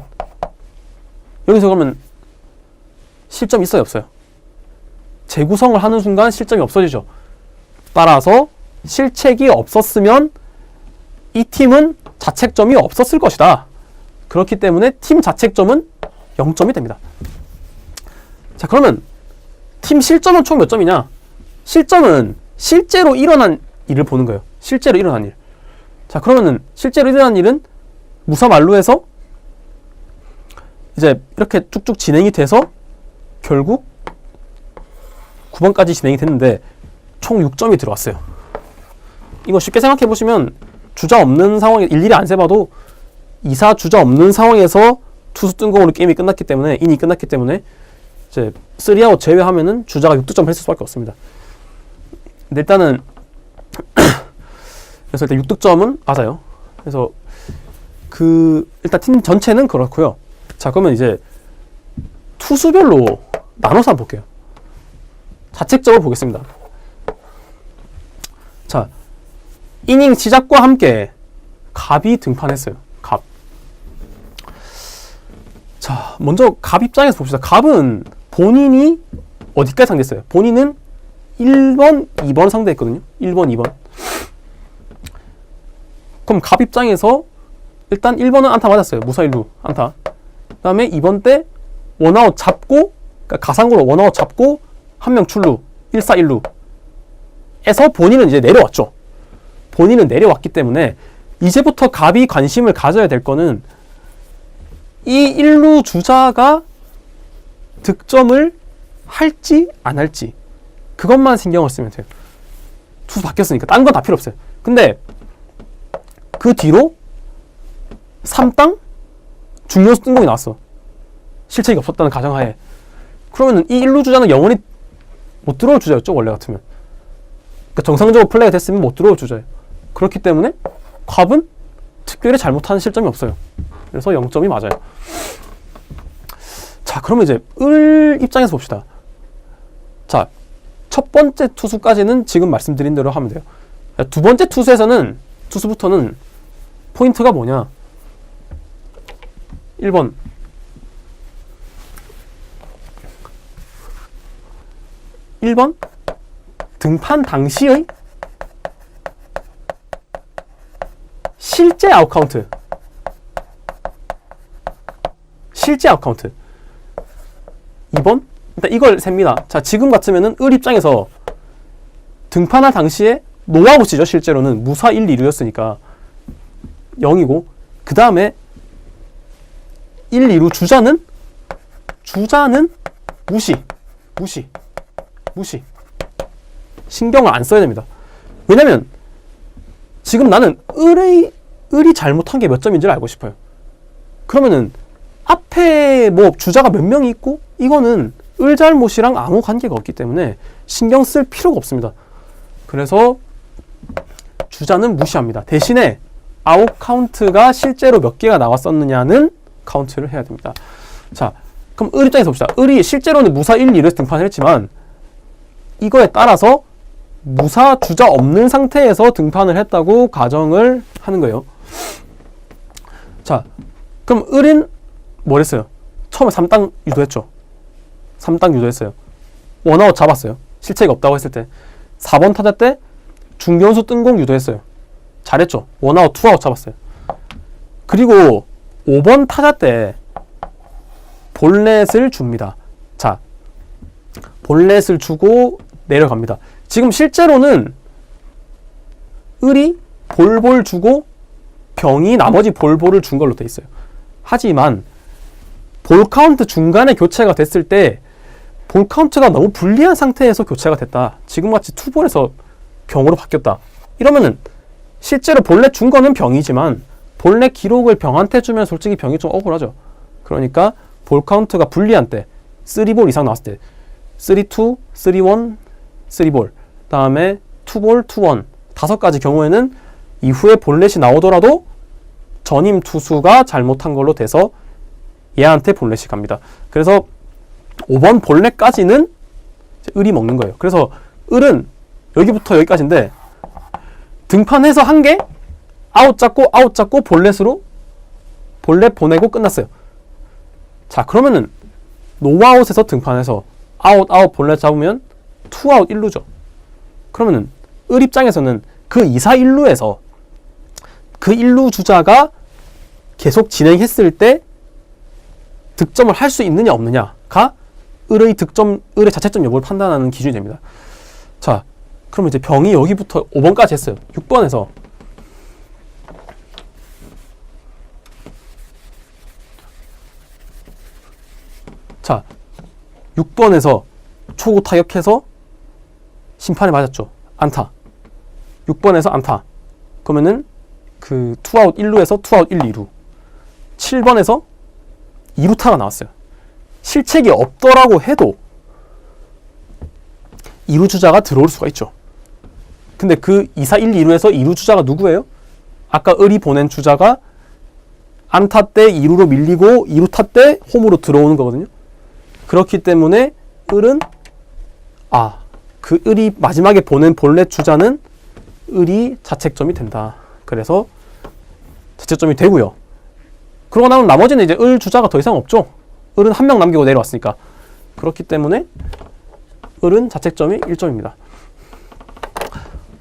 여기서 그러면 실점 있어요, 없어요? 재구성을 하는 순간 실점이 없어지죠. 따라서 실책이 없었으면 이 팀은 자책점이 없었을 것이다. 그렇기 때문에 팀 자책점은 0점이 됩니다. 자, 그러면 팀 실점은 총 몇 점이냐? 실점은 실제로 일어난 일을 보는 거예요. 실제로 일어난 일. 자, 그러면은 실제로 일어난 일은 무사만루에서 이제 이렇게 쭉쭉 진행이 돼서 결국 9번까지 진행이 됐는데 총 6점이 들어왔어요. 이거 쉽게 생각해 보시면 주자 없는 상황에 일일이 안 세봐도 2사 주자 없는 상황에서 투수 뜬공으로 게임이 끝났기 때문에, 이닝이 끝났기 때문에 이제 3아웃 제외하면은 주자가 6득점을 했을 수밖에 없습니다. 근데 일단은 그래서 일단 6득점은 맞아요. 그래서 일단 팀 전체는 그렇고요. 자, 그러면 이제 투수별로 나눠서 한번 볼게요. 자책적으로 보겠습니다. 자, 이닝 시작과 함께 갑이 등판했어요. 갑. 자, 먼저 갑 입장에서 봅시다. 갑은 본인이 어디까지 상대했어요? 본인은 1번, 2번 상대했거든요. 1번, 2번. 그럼 갑 입장에서 일단 1번은 안타 맞았어요. 무사 1루 안타. 그 다음에 2번 때 원아웃 잡고, 그러니까 가상으로 원아웃 잡고 한 명 출루 1사 1루 에서 본인은 이제 내려왔죠. 본인은 내려왔기 때문에 이제부터 갑이 관심을 가져야 될 거는 이 1루 주자가 득점을 할지 안 할지 그것만 신경을 쓰면 돼요. 투수 바뀌었으니까 딴 건 다 필요 없어요. 근데 그 뒤로 3땅 중요수 뜬공이 나왔어. 실책이 없었다는 가정하에. 그러면 이 1루 주자는 영원히 못 들어올 주자였죠. 원래 같으면. 그러니까 정상적으로 플레이가 됐으면 못 들어올 주자예요. 그렇기 때문에 갑은 특별히 잘못하는 실점이 없어요. 그래서 0점이 맞아요. 자, 그러면 이제 을 입장에서 봅시다. 자, 첫 번째 투수까지는 지금 말씀드린 대로 하면 돼요. 두 번째 투수부터는 포인트가 뭐냐? 1번 등판 당시의 실제 아웃카운트. 실제 아웃카운트. 2번? 일단 이걸 셉니다. 자, 지금 같으면은 을 입장에서 등판할 당시에 노아웃이죠. 실제로는 무사 1, 2루였으니까 0이고, 그 다음에 1, 2루 주자는 무시. 신경을 안 써야 됩니다. 왜냐면 지금 나는 을이 잘못한 게 몇 점인지를 알고 싶어요. 그러면은 앞에 뭐 주자가 몇 명이 있고 이거는 을 잘못이랑 아무 관계가 없기 때문에 신경 쓸 필요가 없습니다. 그래서 주자는 무시합니다. 대신에 아웃 카운트가 실제로 몇 개가 나왔었느냐는 카운트를 해야 됩니다. 자, 그럼 을 입장에서 봅시다. 을이 실제로는 무사 1, 2루에서 등판을 했지만 이거에 따라서 무사 주자 없는 상태에서 등판을 했다고 가정을 하는 거예요. 자, 그럼 을은 뭘 했어요? 처음에 3땅 유도했죠. 3땅 유도했어요. 원아웃 잡았어요. 실책이 없다고 했을 때. 4번 타자 때 중견수 뜬공 유도했어요. 잘했죠. 원아웃, 투아웃 잡았어요. 그리고 5번 타자 때 볼넷을 줍니다. 자, 볼넷을 주고 내려갑니다. 지금 실제로는 을이 볼볼 주고 병이 나머지 볼볼을 준 걸로 돼 있어요. 하지만 볼 카운트 중간에 교체가 됐을 때 볼 카운트가 너무 불리한 상태에서 교체가 됐다. 지금같이 투볼에서 병으로 바뀌었다. 이러면은 실제로 볼넷 준 거는 병이지만 볼넷 기록을 병한테 주면 솔직히 병이 좀 억울하죠. 그러니까 볼 카운트가 불리한 때 3볼 이상 나왔을 때 3-2, 3-1, 3볼 다음에 2볼, 2-1 5가지 경우에는 이후에 볼넷이 나오더라도 전임 투수가 잘못한 걸로 돼서 얘한테 볼넷이 갑니다. 그래서 5번 볼넷까지는 을이 먹는 거예요. 그래서 을은 여기부터 여기까지인데 등판해서 한 개 아웃 잡고 볼넷으로 볼넷 보내고 끝났어요. 자, 그러면은 노아웃에서 등판해서 아웃 볼넷 잡으면 투아웃 1루죠. 그러면은 을 입장에서는 그 2사 1루에서 그 1루 주자가 계속 진행했을 때 득점을 할 수 있느냐 없느냐가 을의 자체점 여부를 판단하는 기준이 됩니다. 자, 그럼 이제 병이 여기부터 5번까지 했어요. 6번에서 자, 6번에서 초구 타격해서 심판에 맞았죠. 안타. 6번에서 안타. 그러면은 그 투아웃 1루에서 투아웃 1, 2루. 7번에서 2루타가 나왔어요. 실책이 없더라고 해도 2루 주자가 들어올 수가 있죠. 근데 그 2, 4, 1, 2루에서 2루 주자가 누구예요? 아까 을이 보낸 주자가 안타 때 2루로 밀리고 2루 타 때 홈으로 들어오는 거거든요. 그렇기 때문에 을은 그 을이 마지막에 보낸 본래 주자는 을이 자책점이 된다. 그래서 자책점이 되고요. 그러고 나면 나머지는 이제 을 주자가 더 이상 없죠. 을은 한 명 남기고 내려왔으니까. 그렇기 때문에 을은 자책점이 1점입니다.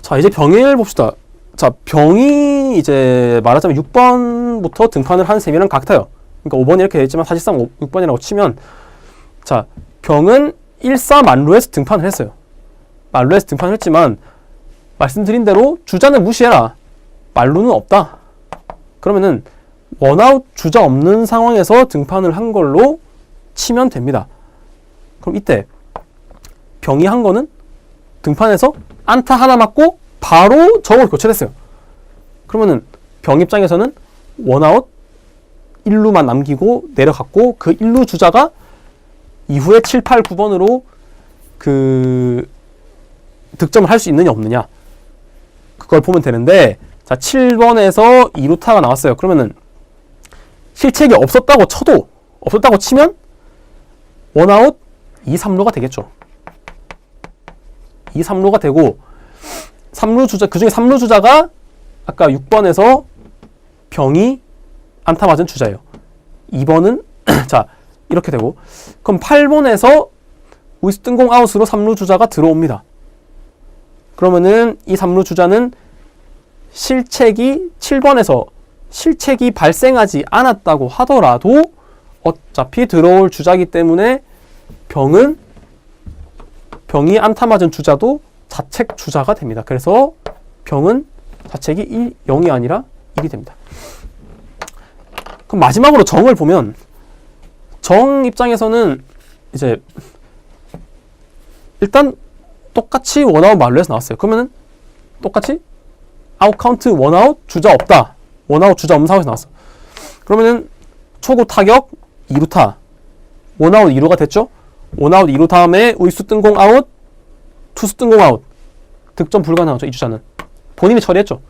자, 이제 병일 봅시다. 자, 병이 이제 말하자면 6번부터 등판을 한 셈이랑 같아요. 그러니까 5번이 이렇게 되어 있지만 사실상 6번이라고 치면, 자, 병은 1사 만루에서 등판을 했어요. 만루에서 등판을 했지만 말씀드린 대로 주자는 무시해라. 만루는 없다. 그러면은 원아웃 주자 없는 상황에서 등판을 한 걸로 치면 됩니다. 그럼 이때 병이 한 거는 등판에서 안타 하나 맞고 바로 적으로 교체됐어요. 그러면은 병 입장에서는 원아웃 1루만 남기고 내려갔고, 그 1루 주자가 이후에 7, 8, 9번으로 그 득점을 할 수 있느냐 없느냐, 그걸 보면 되는데, 자, 7번에서 2루타가 나왔어요. 그러면은 실책이 없었다고 쳐도, 없었다고 치면 원아웃 2, 3루가 되겠죠. 2, 3루가 되고, 3루 주자, 그 중에 3루 주자가 아까 6번에서 병이 안타 맞은 주자예요. 2번은 자, 이렇게 되고, 그럼 8번에서 우익수 뜬공 아웃으로 3루 주자가 들어옵니다. 그러면은 이 3루 주자는 실책이 7번에서 실책이 발생하지 않았다고 하더라도 어차피 들어올 주자이기 때문에 병이 안타 맞은 주자도 자책 주자가 됩니다. 그래서 병은 자책이 0이 아니라 1이 됩니다. 그럼 마지막으로 정을 보면, 정 입장에서는 이제 일단 똑같이 원아웃 만루에서 나왔어요. 그러면은 똑같이 아웃 카운트 원아웃 주자 없다. 원아웃 주자 없는 상황에서 나왔어. 그러면은 초구 타격 2루타, 원아웃 2루가 됐죠? 원아웃 2루 다음에 우익수 뜬공 아웃, 투수 뜬공 아웃, 득점 불가능하죠. 이 주자는 본인이 처리했죠.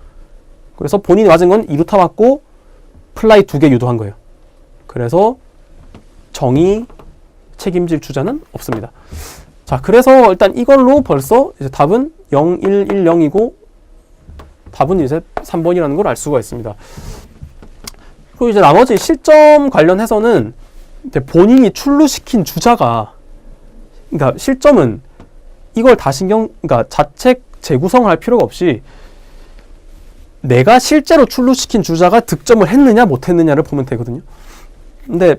그래서 본인이 맞은 건 2루타 맞고 플라이 2개 유도한 거예요. 그래서 정이 책임질 주자는 없습니다. 자, 그래서 일단 이걸로 벌써 이제 답은 0, 1, 1, 0이고 답은 이제 3번이라는 걸 알 수가 있습니다. 그리고 이제 나머지 실점 관련해서는 이제 본인이 출루시킨 주자가, 그러니까 실점은 이걸 다 그러니까 자책 재구성을 할 필요가 없이 내가 실제로 출루시킨 주자가 득점을 했느냐 못했느냐를 보면 되거든요. 근데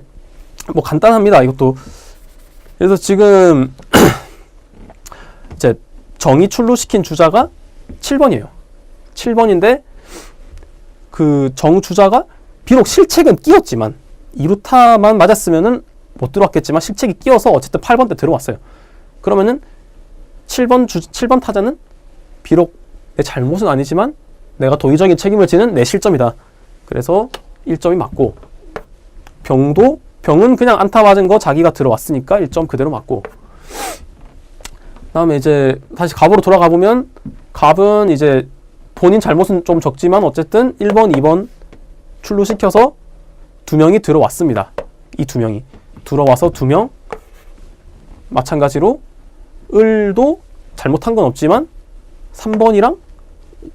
뭐 간단합니다, 이것도. 그래서 지금 이제 정이 출루시킨 주자가 7번이에요. 7번인데 그 정 주자가 비록 실책은 끼었지만 2루타만 맞았으면은 못 들어왔겠지만 실책이 끼어서 어쨌든 8번 때 들어왔어요. 그러면은 7번 타자는 비록 내 잘못은 아니지만 내가 도의적인 책임을 지는 내 실점이다. 그래서 1점이 맞고, 병은 그냥 안타 맞은 거 자기가 들어왔으니까 1점 그대로 맞고, 다음에 이제 다시 갑으로 돌아가 보면, 갑은 이제 본인 잘못은 좀 적지만 어쨌든 1번, 2번 출루시켜서 2명이 들어왔습니다. 이 2명이 들어와서 2명, 마찬가지로 을도 잘못한 건 없지만 3번이랑,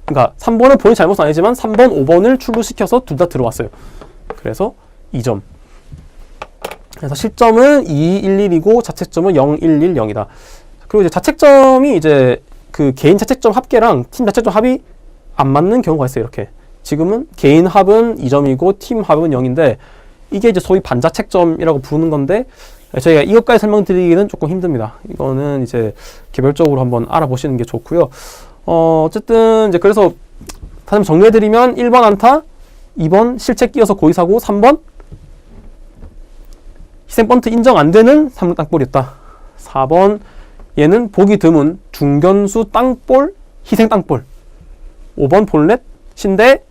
그러니까 3번은 본인 잘못은 아니지만 3번, 5번을 출루시켜서 둘 다 들어왔어요. 그래서 2점. 그래서 실점은 2, 1, 1이고 자책점은 0, 1, 1, 0이다. 그리고 이제 자책점이 이제 그 개인 자책점 합계랑 팀 자책점 합이 안 맞는 경우가 있어요. 이렇게 지금은 개인 합은 2점이고 팀 합은 0인데 이게 이제 소위 반자책점이라고 부르는 건데, 저희가 이것까지 설명드리기는 조금 힘듭니다. 이거는 이제 개별적으로 한번 알아보시는 게 좋고요. 어쨌든 이제 그래서 다시 한번 정리해드리면 1번 안타, 2번 실책 끼어서 고의사고, 3번 희생번트 인정 안 되는 3루 땅볼이었다. 4번 얘는 보기 드문 중견수 땅볼, 희생 땅볼. 5번 볼넷인데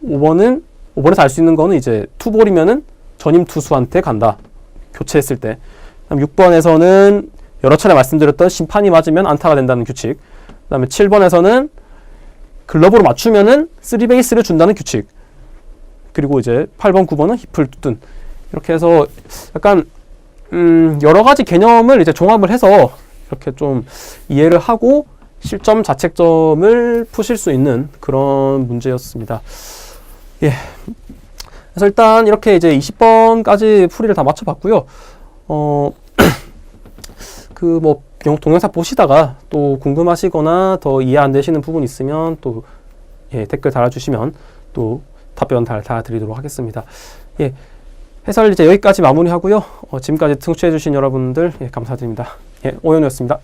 5번에서 알 수 있는 거는 이제 투볼이면은 전임 투수한테 간다. 교체했을 때. 그다음 6번에서는 여러 차례 말씀드렸던 심판이 맞으면 안타가 된다는 규칙. 그다음에 7번에서는 글러브로 맞추면은 3베이스를 준다는 규칙. 그리고 이제 8번, 9번은 힙을 뚜든. 이렇게 해서 약간 여러 가지 개념을 이제 종합을 해서 이렇게 좀 이해를 하고 실점, 자책점을 푸실 수 있는 그런 문제였습니다. 예. 그래서 일단 이렇게 이제 20번까지 풀이를 다 맞춰봤고요. 그 뭐 동영상 보시다가 또 궁금하시거나 더 이해 안 되시는 부분 있으면 또 예, 댓글 달아주시면 또 답변 달아드리도록 하겠습니다. 예. 해설 이제 여기까지 마무리하고요. 지금까지 청취해주신 여러분들 예, 감사드립니다. 예, 오연우였습니다.